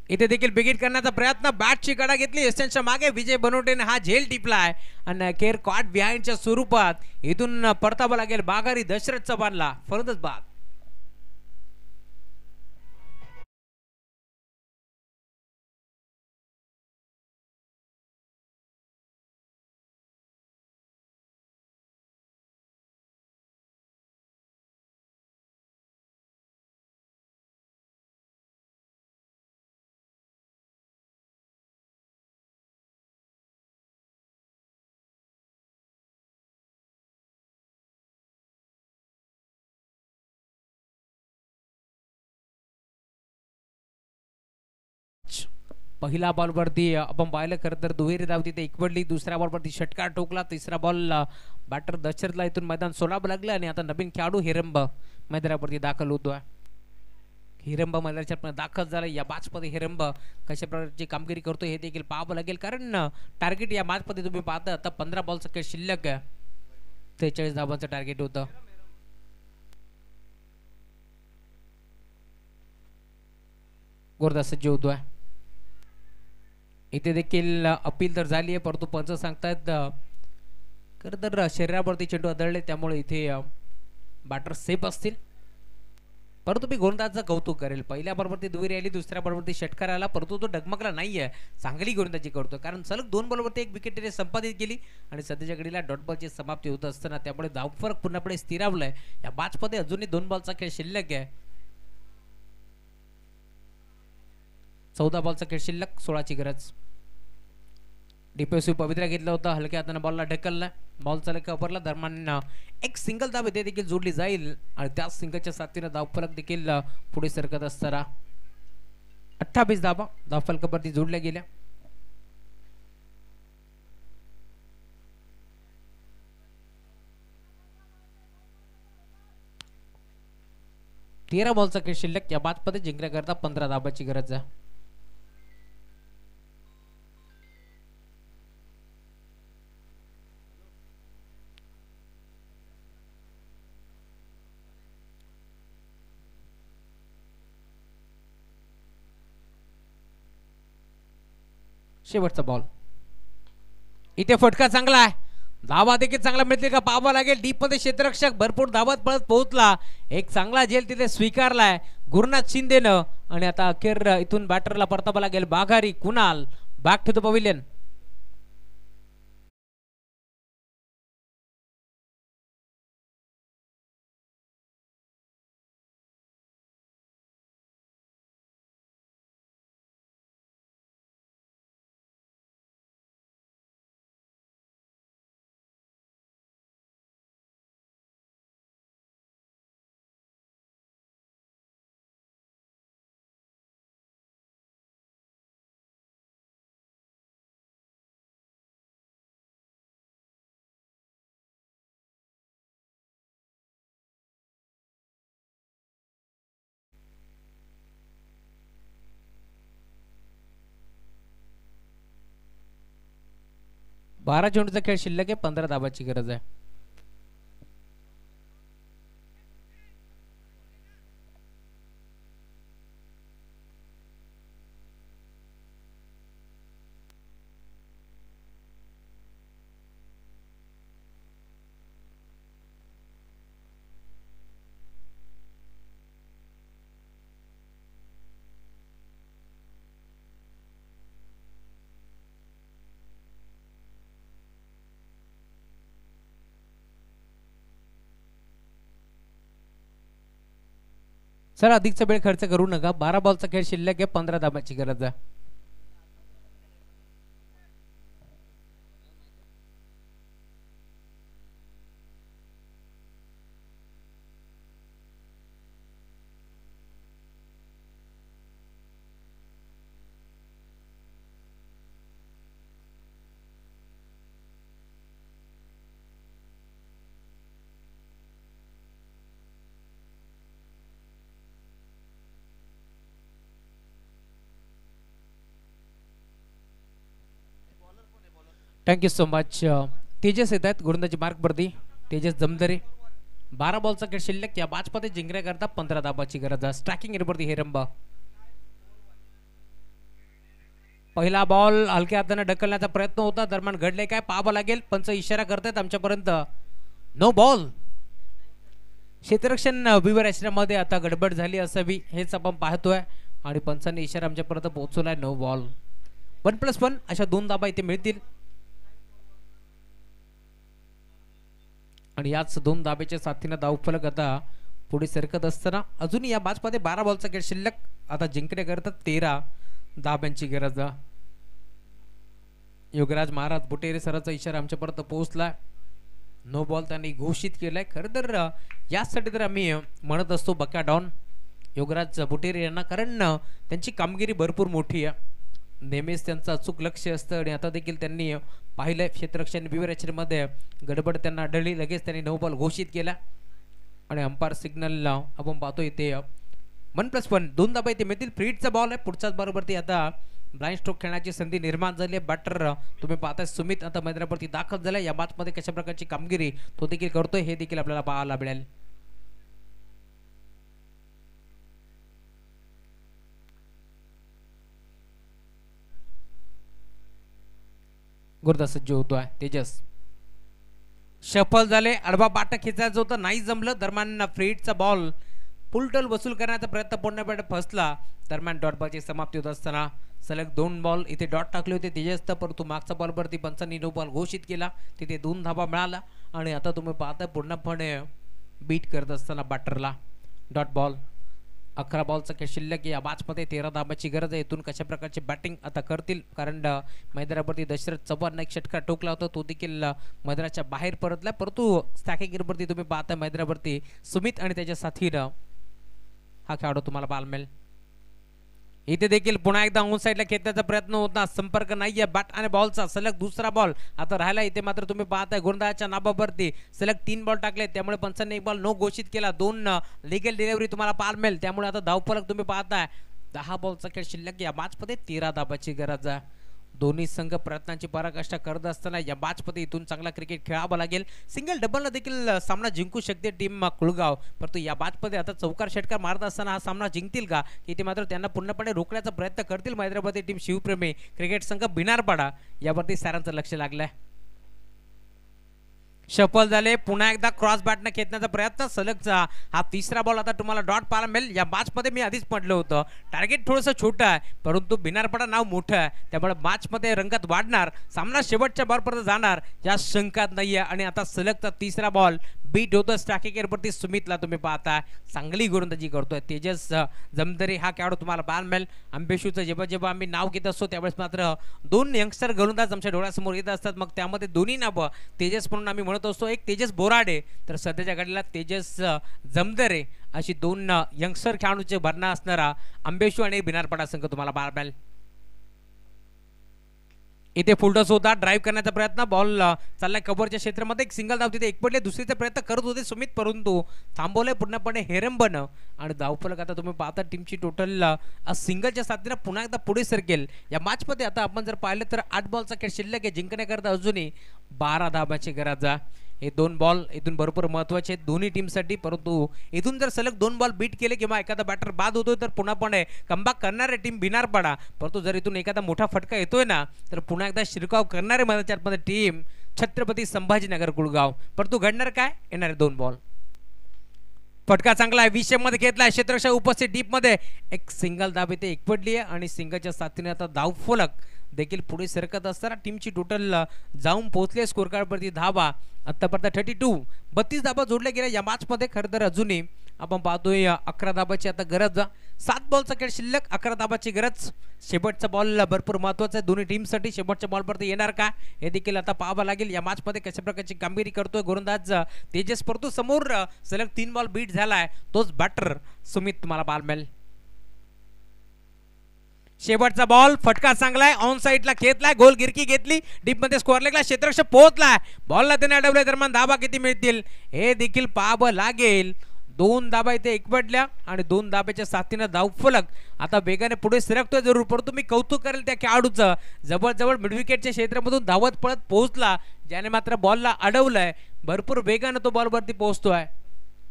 इथे देखील बिगिट करण्याचा प्रयत्न. बॅटची कडा घेतली एस्टनच्या मागे. विजय बनवटेने हा झेल टिपलाय आणि केअर कॉट बिहाइंडच्या स्वरूपात इथून परतावं लागेल बागारी दशरथ चव्हाणला. फलंदाज बाद. पहिला बॉलवरती आपण पाहिलं खरं तर दुहेरी धाव तिथे एकवडली. दुसऱ्या बॉलवरती षटकार ठोकला. तिसरा बॉल बॅटर दशरथला इथून मैदान सोलावं लागलं आणि आता नवीन खेळाडू हिरंब मैदानावरती दाखल होतोय. हिरंब मैदानाच्या दाखल झाला. या मॅचमध्ये हिरंब कशा प्रकारची कामगिरी करतो हे देखील पाहावं लागेल, कारण टार्गेट या मॅचमध्ये तुम्ही पाहता आता 15 बॉलचा खेळ शिल्लक आहे. 43 धावांचं टार्गेट होतं. गोरदास सज्ज होतोय. इथे देखील अपील तर झाली आहे, परंतु पंच सांगतायत खरं तर शरीरावरती चेंडू आदळले त्यामुळे इथे बॅटर सेफ असतील. परंतु मी गोलंदाजाचं कौतुक करेल. पहिल्या बॉलवरती दुहेरी आली, दुसऱ्या बॉलवरती षटकार आला, परंतु तो डगमगला नाहीये. चांगली गोलंदाजी करतो, कारण सलग 2 बॉलवरती 1 विकेट त्याने संपादित केली आणि सध्याच्या घडीला डॉट बॉलची समाप्ती होत असताना त्यामुळे धावफरक पूर्णपणे स्थिरावलाय. या मॅचमध्ये अजूनही 2 बॉलचा खेळ शिल्लक आहे. 14 बॉलचा खेळ शिल्लक, 16ची गरज. डिफेन्सिव्ह पवित्रा घेतला होता, हलक्या हाताने बॉलला ढकलला. बॉल चालक कव्हरला दरम्यान एक सिंगल धाव इथे देखील जोडली जाईल आणि त्या सिंगलच्या साथीने धावफलक देखील पुढे सरकत असताना 28 धावा धावफलकावरती जोडल्या गेल्या. तेरा बॉलचा खेळ शिल्लक. या बादमध्ये जिंकण्याकरता 15 धावाची गरज आहे. शेवटचा बॉल. इथे फटका चांगला आहे. धावा देखील चांगला मिळतील का पाहावं लागेल. डीप मध्ये क्षेत्ररक्षक भरपूर धावत पळत पोहोचला. एक चांगला झेल तिथे स्वीकारलाय गुरुनाथ शिंदेनं आणि आता अखेर इथून बॅटरला परतावा लागेल. बाघारी Kunal back to the pavilion. बारा चेंडूचा खेळ शिल्लक आहे. 15 धावाची गरज आहे. सर अधिकचा वेळ खर्च करू नका. 12 बॉलचा खेळ शिल्लक आहे. 15 धावाची गरज आहे. Thank you so much. तेजस येत आहेत गोलंदाजी मार्कवरती. तेजस जमदरे. 12 बॉलचा खेळ शिल्लक. या मॅचमध्ये जिंकण्याकरता 15 धावाची गरज आहे. स्ट्रायकिंग एरियावरती हेरंबा. पहिला बॉल हलक्या हाताने ढकलण्याचा प्रयत्न होता. दरम्यान घडले काय पाहावं लागेल. पंच इशारा करतायत आमच्यापर्यंत. No ball. क्षेत्ररक्षण विवर आश्रमामध्ये आता गडबड झाली असावी हेच आपण पाहतोय आणि पंचांनी इशारा आमच्यापर्यंत पोहोचवलाय. No ball. 1+1 अशा 2 धाबा इथे मिळतील आणि याच 2 धाब्याच्या साथीने धावफलक आता पुढे सरकत असताना अजूनही या मॅचमध्ये 12 बॉलचा खेळ शिल्लक. आता जिंकण्याकरता 13 धाब्यांची गरज. योगराज महाराज बुटेरे सरांचा इशारा आमच्यापर्यंत पोहोचला. नो बॉल त्यांनी घोषित केलाय. खरं तर यासाठी तर आम्ही म्हणत असतो बका डॉन योगराज बुटेरे यांना, कारण त्यांची कामगिरी भरपूर मोठी आहे. नेहमीच त्यांचं अचूक लक्ष असतं आणि आता देखील त्यांनी पाहिलं क्षेत्ररक्षण विवरेचरमध्ये गडबड त्यांना आढळली. लगेच त्यांनी 9 बॉल घोषित केला आणि अंपायर सिग्नल आपण पाहतो इथे 1+1 2 धाबा इथे मिळतील. फ्रीडचा बॉल आहे पुढच्याच बरोबरती आता ब्लाइंड स्ट्रोक खेळण्याची संधी निर्माण झाली आहे. बॅटर तुम्ही पाहताय सुमित आता मैदानावरती दाखल झाला. या मॅचमध्ये कशा प्रकारची कामगिरी तो देखील करतोय हे देखील आपल्याला पाहायला मिळेल. गुरदा सज्ज होतोय. तेजस सफल झाले. आडवा बाटा खेचायचं होतं नाही जमलं. दरम्यान फ्रीडचा बॉल फुलटोल वसूल करण्याचा प्रयत्न पूर्णपणे फसला. दरम्यान डॉट बॉलची समाप्ती होत असताना सलग 2 बॉल इथे डॉट टाकले होते तेजस, परंतु मागच्या बॉलवरती पंचांनी 9 बॉल घोषित केला. तिथे 2 धाबा मिळाला आणि आता तुम्ही पाहता पूर्णपणे बीट करत असताना बॅटरला डॉट बॉल. 11 बॉलचा खेळ शिल्लक. या मॅचमध्ये 13 धाबाची गरज आहे. इथून कशा प्रकारची बॅटिंग आता करतील कारण मैदानावरती दशरथ चव्हाण एक षटकार टोकला होता तो देखील मैदानाच्या बाहेर परतला. परंतु स्टॅकिंगवरती तुम्ही पाहता मैदानावरती सुमित आणि त्याच्या साथीनं हा खेळाडू तुम्हाला पाहायला मिळेल. इथे देखील पुन्हा एकदा ऑन साईडला खेळण्याचा प्रयत्न होता. संपर्क नाहीये बॅट आणि बॉलचा. सलग दुसरा बॉल आता राहिला. इथे मात्र तुम्ही पाहताय गोलंदाजाच्या नाबावरती सलग 3 बॉल टाकले त्यामुळे पंचांनी 1 बॉल नो घोषित केला. 2 लिगल डिलिव्हरी तुम्हाला पाहायला मिळेल. त्यामुळे आता धावफलक तुम्ही पाहताय 10 बॉलचा खेळ शिल्लक. या मॅचमध्ये 13 धाबाची गरज आहे. दोन्ही संघ प्रयत्नांची पराकाष्ठा करत असताना या मॅचमध्ये इथून चांगला क्रिकेट खेळावा लागेल. सिंगल डबलला देखील सामना जिंकू शकते टीम कुळगाव. परंतु या मॅचमध्ये आता चौकार षटकार मारत असताना हा सामना जिंकतील का इथे मात्र त्यांना पूर्णपणे रोखण्याचा प्रयत्न करतील मैदानामध्ये टीम शिवप्रेमी क्रिकेट संघ बिनारपाडा. यावरती सारांचं लक्ष लागलंय. सफल झाले. पुन्हा एकदा क्रॉस बॅटने खेचण्याचा प्रयत्न. सलगचा हा तिसरा बॉल आता तुम्हाला डॉट पाहायला मिळेल. या मॅचमध्ये मी आधीच म्हटलं होतं टार्गेट थोडंसं छोटं आहे परंतु बिनारपाडा नाव मोठं आहे त्यामुळे मॅचमध्ये रंगत वाढणार. सामना शेवटच्या बॉलपर्यंत जाणार या शंकात नाहीये. आणि आता सलगचा तिसरा बॉल बीट होतं स्ट्रायकिंगवरती सुमितला तुम्ही पाहता चांगली गोलंदाजी करतोय. तेजस जमदरे हा खेळाडू तुम्हाला पाहायला मिळेल. आंबेशूचं जेव्हा जेव्हा आम्ही नाव घेत असतो त्यावेळेस मात्र 2 यंगस्टर गोलंदाज आमच्या डोळ्यासमोर येत असतात. मग त्यामध्ये दोन्ही नावं तेजस म्हणून आम्ही म्हणत असतो. एक तेजस बोराडे तर सध्याच्या घडीला तेजस जमदरे अशी 2 यंगस्टर खेळाडूंचे भरणा असणारा आंबेशू आणि बिनारपाडा संघ तुम्हाला पाहायला मिळेल. इथे फुलटॉस होता. ड्राईव्ह करण्याचा प्रयत्न. बॉल चाललाय कव्हरच्या क्षेत्रामध्ये. एक सिंगल धाव तिथे एक पडले. दुसरीचा प्रयत्न करत होते सुमित परंतु थांबवलंय पूर्णपणे हेरंबन आणि धावफलक आता तुम्ही पाहता टीमची टोटल सिंगलच्या साथीनं पुन्हा एकदा पुढे सरकेल. या मॅचमध्ये आता आपण जर पाहिलं तर 8 बॉलचा खेळ शिल्लक आहे. जिंकण्याकरता अजूनही 12 धाबाची गरज आहे. हे 2 बॉल इथून भरपूर महत्वाचे आहेत दोन्ही टीमसाठी. परंतु इथून जर सलग 2 बॉल बीट केले किंवा एखादा बॅटर बाद होतोय तर पुन्हापणे कमबॅक करणारे टीम बिनारपाडा. परंतु जर इथून एखादा मोठा फटका येतोय ना तर पुन्हा एकदा शिरकाव करणारे मैदानाच्या टीम छत्रपती संभाजीनगर कुळगाव. परंतु घडणार काय येणारे 2 बॉल. फटका चांगला आहे. 20 मध्ये घेतलाय. क्षेत्ररक्षक उपस्थित डीप मध्ये एक सिंगल धाब इथे एकपडली आहे आणि सिंगलच्या साथीने आता धावफलक देखील पुढे सरकत असताना टीमची टोटल जाऊन पोहोचली स्कोर कार्डवरती धाबा आतापर्यंत 32. 32 धाबा जोडल्या गेल्या या मॅचमध्ये. खरं तर अजूनही आपण पाहतोय 11 धाबाची आता गरज. 7 बॉलचा खेळ शिल्लक 11 धाबाची गरज. शेवटचा बॉल भरपूर महत्वाचा आहे दोन्ही टीमसाठी. शेवटच्या बॉलवरती येणार का हे देखील आता पाहावं लागेल. या मॅचमध्ये कशा प्रकारची कामगिरी करतोय गोलंदाज तेजस. परंतु समोर सलग 3 बॉल बीट झालाय तोच बॅटर सुमित तुम्हाला पाहायला मिळेल. शेवटचा बॉल फटका चांगलाय. ऑन साईडला खेचलाय. गोल गिरकी घेतली. डीप मध्ये स्कोअर लेगला क्षेत्ररक्षक पोहोचलाय. बॉलला त्याने अडवले. दरम्यान धाबा किती मिळतील हे देखील पाहावं लागेल. 2 धाबा इथे एकवटल्या आणि 2 धाब्याच्या साथीनं धावफलक आता वेगाने पुढे सरकतोय जरूर. परंतु मी कौतुक करेल त्या खेळाडूचं. जवळजवळ मिडविकेटच्या क्षेत्रामधून धावत पळत पोहोचला ज्याने मात्र बॉलला अडवलंय. भरपूर वेगाने तो बॉलवरती पोहोचतोय.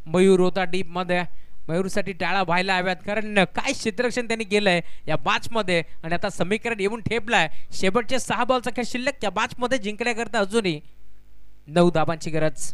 मयूर होता डीप मध्ये. मयूरसाठी टाळा व्हायला हव्यात कारण काय क्षेत्ररक्षण त्यांनी केलंय या मॅच मध्ये आणि आता समीकरण येऊन ठेपलाय. शेवटचे 6 बॉलचा खेळ शिल्लक. त्या मॅच मध्ये जिंकण्याकरता अजूनही 9 धाबांची गरज.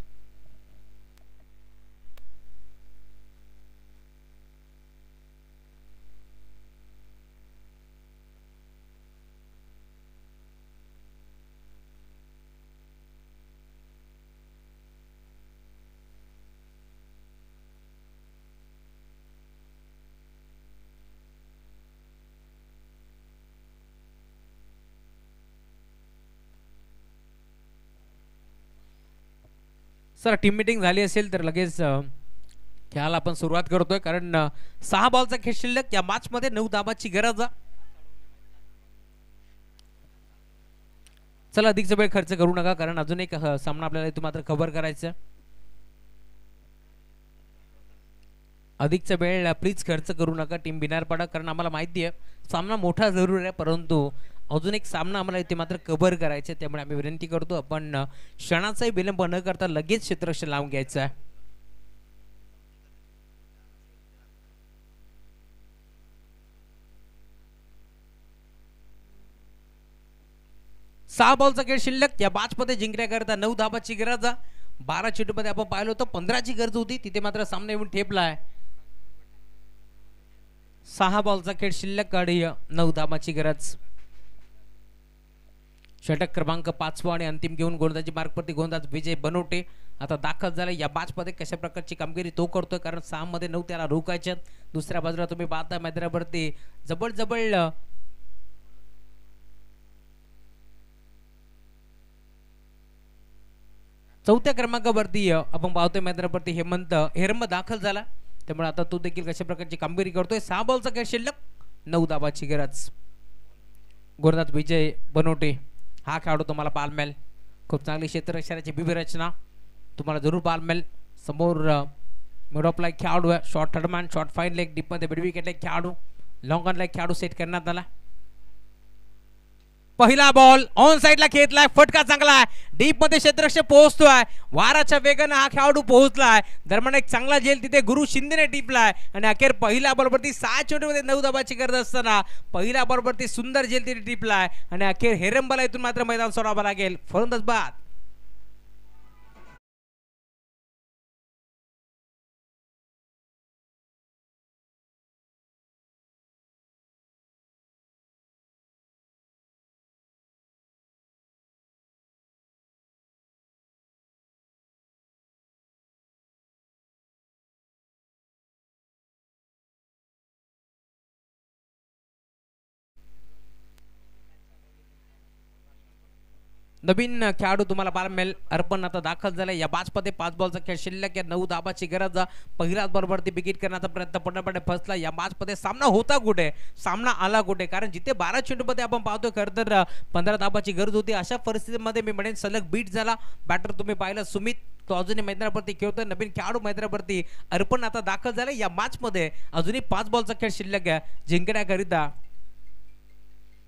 सर टीम मीटिंग झाली असेल तर लगेच खेळायला आपण सुरुवात करतोय कारण 6 बॉलचा खेळ शिल्लक. या मॅच मध्ये 9 धाबाची गरज. चला अधिकचा वेळ खर्च करू नका, कारण अजून एक सामना आपल्याला इथून मात्र कव्हर करायचा. अधिकचा वेळ प्लीज खर्च करू नका टीम बिनारपाडा, कारण आम्हाला माहिती आहे सामना मोठा जरूर आहे, परंतु अजून एक सामना आम्हाला इथे मात्र कव्हर करायचा. त्यामुळे आम्ही विनंती करतो आपण क्षणाचाही विलंब न करता लगेच क्षेत्ररक्षण लावून घ्यायचं आहे. सहा बॉलचा खेळ शिल्लक. या मॅच मध्ये जिंकण्याकरता 9 धाबाची गरज. 12 चेंडूमध्ये आपण पाहिलं होतं 15ची गरज होती, तिथे मात्र सामना येऊन ठेपला आहे. 6 बॉलचा खेळ शिल्लक आणि 9 धाबाची गरज. षटक क्रमांक 5 आणि अंतिम घेऊन गोलंदाजी मार्गवरती गोलंदाज विजय बनवटे आता दाखल झाला. या मॅच मध्ये कशा प्रकारची कामगिरी तो करतोय, कारण 6 मध्ये 9 त्याला रोखायचे. दुसऱ्या बाजूला तुम्ही पाहता मैदानावरती जबरजबळ चौथ्या क्रमांकावरती आपण पाहतोय मैदानावरती हेरंब दाखल झाला. त्यामुळे आता तो देखील कशा प्रकारची कामगिरी करतोय. 6 बॉलचा खेळ शिल्लक, 9 धाबाची गरज. गोलंदाज विजय बनवटे हा खेळाडू तुम्हाला पाहायला मिळेल. खूप चांगली क्षेत्ररक्षणाची रचना तुम्हाला जरूर पाहायला मिळेल. समोर मिड ऑफला एक खेळाडू आहे, short third man, short fine leg, डीपमध्ये मिड विकेटला एक खेळाडू, लॉंग ऑनला एक खेळाडू सेट करण्यात आला. पहिला बॉल ऑन साइडला खेचलाय, फटका चांगला आहे, डीप मध्ये क्षेत्ररक्षक पोहोचतोय, वाराच्या वेगाने हा खेळाडू पोहोचलाय. दरम्यान एक चांगला झेल तिथे गुरु शिंदेने टिपलाय आणि अखेर पहिल्या बॉलवरती 6 चेंडूमध्ये 9 धाबाची गरज असताना पहिल्या बॉलवरती सुंदर झेल तिथे टिपलाय आणि अखेर हेरंबला इथून मात्र मैदान सोडावं लागेल. फलंदाज बाद. नवीन खेळाडू तुम्हाला पाहायला मिळेल. अर्पण आता दाखल झाला. या मॅच मध्ये 5 बॉलचा खेळ शिल्लक. या 9 धाबाची गरज. पहिल्याच बॉलवरती विकेट करण्याचा प्रयत्न पूर्णपणे फसला. या मॅच मध्ये सामना होता कुठे, सामना आला कुठे, कारण जिथे 12 चेंडूमध्ये आपण पाहतोय खरं तर 15 धाबाची गरज होती. अशा परिस्थितीमध्ये मी म्हणेन सलग बीट झाला. बॅटर तुम्ही पाहिलं सुमित, तो अजूनही मैदानावरती खेळतोय. नवीन खेळाडू मैदानावरती अर्पण आता दाखल झाले. या मॅच मध्ये अजूनही 5 बॉलचा खेळ शिल्लक आहे. जिंकण्याकरिता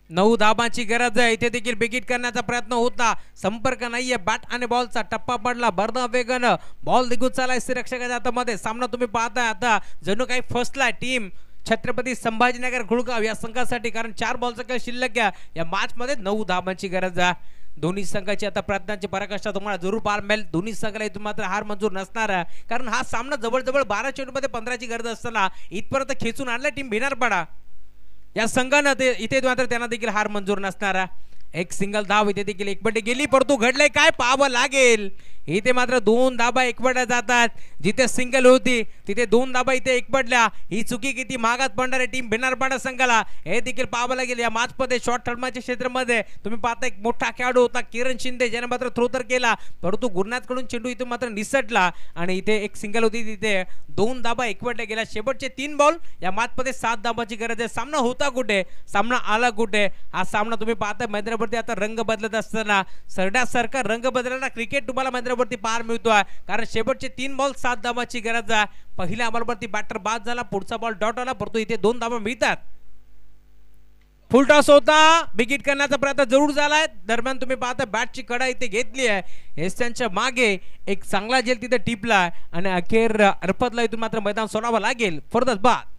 9 धाबांची गरज आहे. इथे देखील विकेट करण्याचा प्रयत्न होता, संपर्क नाहीये. बॅट आणि बॉलचा टप्पा पडला, भरदा वेगानं बॉल निघून चालाय रक्षकाच्या हातामध्ये. सामना तुम्ही पाहताय आता जणू काही फसलाय टीम छत्रपती संभाजीनगर खुळगाव या संघासाठी, कारण 4 बॉलचा खेळ शिल्लक आहे. या मॅच मध्ये 9 धाबांची गरज आहे. दोन्ही संघाची आता प्रयत्नांची पराकाष्ठा तुम्हाला जरूर पाहायला मिळेल. दोन्ही संघाला इथून मात्र हार मंजूर नसणार आहे, कारण हा सामना जवळजवळ 12 चेंडूमध्ये 15ची गरज असताना इथपर्यंत खेचून आणला टीम भिनारपाडा या संघानं. इथे मात्र त्यांना देखील हार मंजूर नसणार. एक सिंगल धाव इथे देखील एकपटे गेली, परंतु घडलंय काय पाहावं लागेल. इथे मात्र 2 धाबा एकपट्या जातात. जिथे सिंगल होती तिथे 2 धाबा इथे एकपटल्या. ही चुकी किती महागात पडणार आहे टीम भिनारपाडा संघाला हे देखील पाहावं लागेल. या मॅच मध्ये शॉर्ट थर्डमॅनच्या क्षेत्रामध्ये तुम्ही पाहता एक मोठा खेळाडू होता किरण शिंदे, ज्याने मात्र थ्रो तर केला, परंतु गुरुनाथकडून चेंडू इथून मात्र निसटला आणि इथे एक सिंगल होती, तिथे 2 धाबा एकपटल्या गेल्या. शेवटचे 3 बॉल. या मॅच मध्ये 7 धाबाची गरज आहे. सामना होता कुठे, सामना आला कुठे. हा सामना तुम्ही पाहता मैदानावरती आता रंग बदलत असताना सरड्यासारखा रंग बदलणारा क्रिकेट तुम्हाला मैदानावरती पाहायला मिळतोय, कारण शेवटचे 3 बॉल 7 धाबाची गरज आहे. पहिल्या बॉलवरती बॅटर बाद झाला, पुढचा बॉल डॉट आला, परंतु इथे 2 धाबा मिळतात. फुल टॉस होता, विकेट करण्याचा प्रयत्न जरूर झालाय. दरम्यान तुम्ही पाहता बॅटची कडा इथे घेतली आहे. हेस्टनच्या मागे एक चांगला झेल तिथे टिपला आणि अखेर अर्पतला इथून मात्र मैदान सोडावं लागेल. फरदच बाद.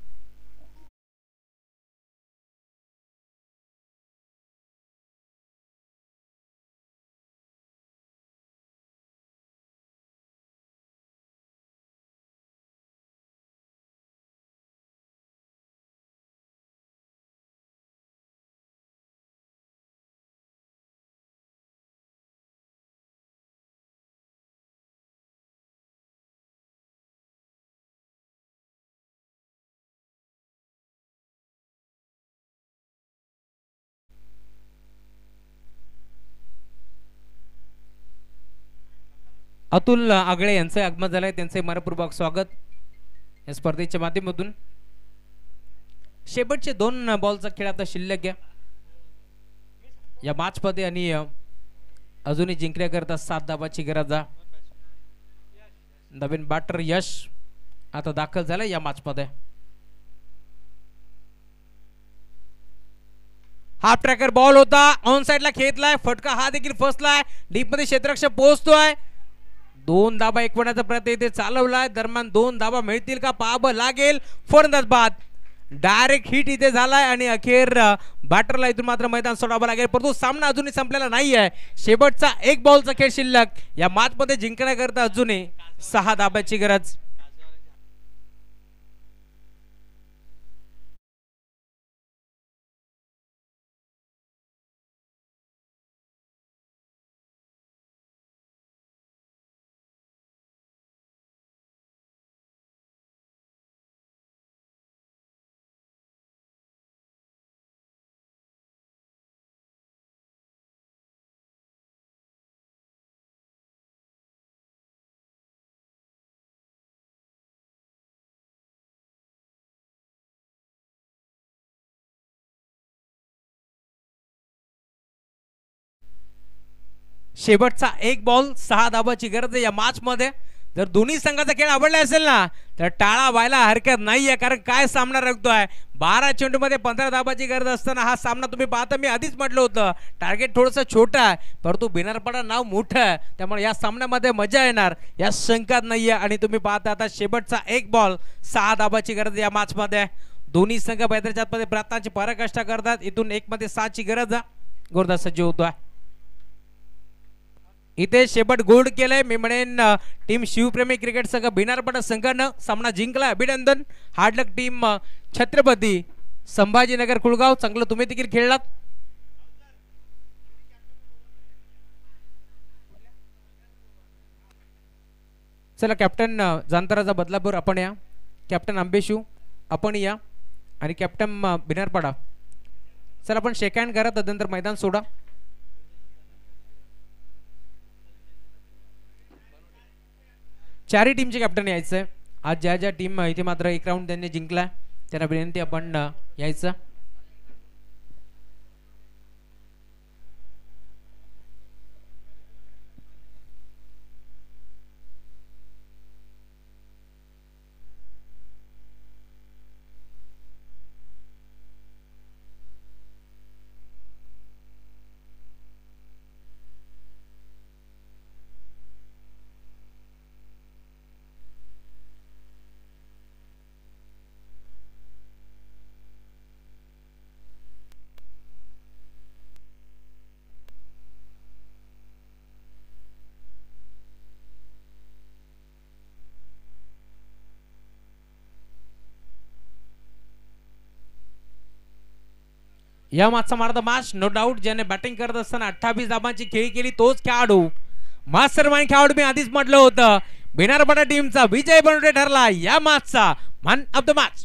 अतुल आगळे यांचे आगमन झालंय, त्यांचे मनपूर्वक स्वागत या स्पर्धेच्या माध्यमातून. शेवटचे 2 बॉलचा खेळ आता शिल्लक आहे या मॅच मध्ये आणि अजूनही जिंकण्याकरता 7 धाबाची गरज आहे. नवीन बॅटर यश आता दाखल झालं या मॅच मध्ये. हाफ ट्रॅकर बॉल होता, ऑन साइडला खेचलाय, फटका हा देखील फसलाय, डीप मध्ये क्षेत्ररक्षक पोहोचतोय. 2 धाबा एकवण्याचा प्रयत्न इथे चालवलाय. दरम्यान 2 धाबा मिळतील का पाहावं लागेल. फलंदाज बाद, डायरेक्ट हिट इथे झालाय आणि अखेर बॅटरला इथून मात्र मैदान सोडावं लागेल. परंतु सामना अजूनही संपलेला नाहीये. शेवटचा 1 बॉलचा खेळ शिल्लक. या मॅच मध्ये जिंकण्याकरता अजूनही 6 धाब्याची गरज. शेवटचा 1 बॉल 6 धाबाची गरज आहे या मॅच मध्ये. जर दोन्ही संघाचा खेळ आवडला असेल ना तर टाळा व्हायला हरकत नाहीये, कारण काय सामना रंगतोय. 12 चेंडू मध्ये 15 धाबाची गरज असताना हा सामना तुम्ही पाहता, मी आधीच म्हटलं होतं टार्गेट थोडंसं छोटं आहे परंतु बिनारपाडा नाव मोठं आहे, त्यामुळे या सामन्यामध्ये मजा येणार या शंकात नाहीये. आणि तुम्ही पाहता आता शेवटचा 1 बॉल 6 धाबाची गरज या मॅच मध्ये. दोन्ही संघ मैदानाच्या मध्ये प्रयत्नाची पराकाष्ठा करतात. इथून 1 मध्ये 6 ची गरज. गोरदा सज्ज होतोय. इथे शेवट गोल्ड केलंय. मी म्हणेन टीम शिवप्रेमी क्रिकेट संघ बिनारपाडा संघानं सामना जिंकला. अभिनंदन. हार्डलक टीम छत्रपती संभाजीनगर कुळगाव, चांगलं तुम्ही देखील खेळलात. चला कॅप्टन जांतराजा बदलापूर आपण या, कॅप्टन आंबेशू आपण या आणि कॅप्टन बिनारपाडा. चला आपण शेक हँड करा, तदनंतर मैदान सोडा. चारही टीमचे कॅप्टन यायचं. आज ज्या ज्या टीम इथे मात्र 1 राऊंड त्यांनी जिंकला त्यांना विनंती आपण यायचं. या मागचा मारदा मॅच नो डाऊट ज्याने बॅटिंग करत असताना 28 धाबांची खेळी केली तोच खेळाडू, मास्टरमाइंड खेळाडू. मी आधीच म्हटलं होतं बिनारपाडा टीमचा विजय बनवटे ठरला या मॅचचा मॅन ऑफ द मॅच.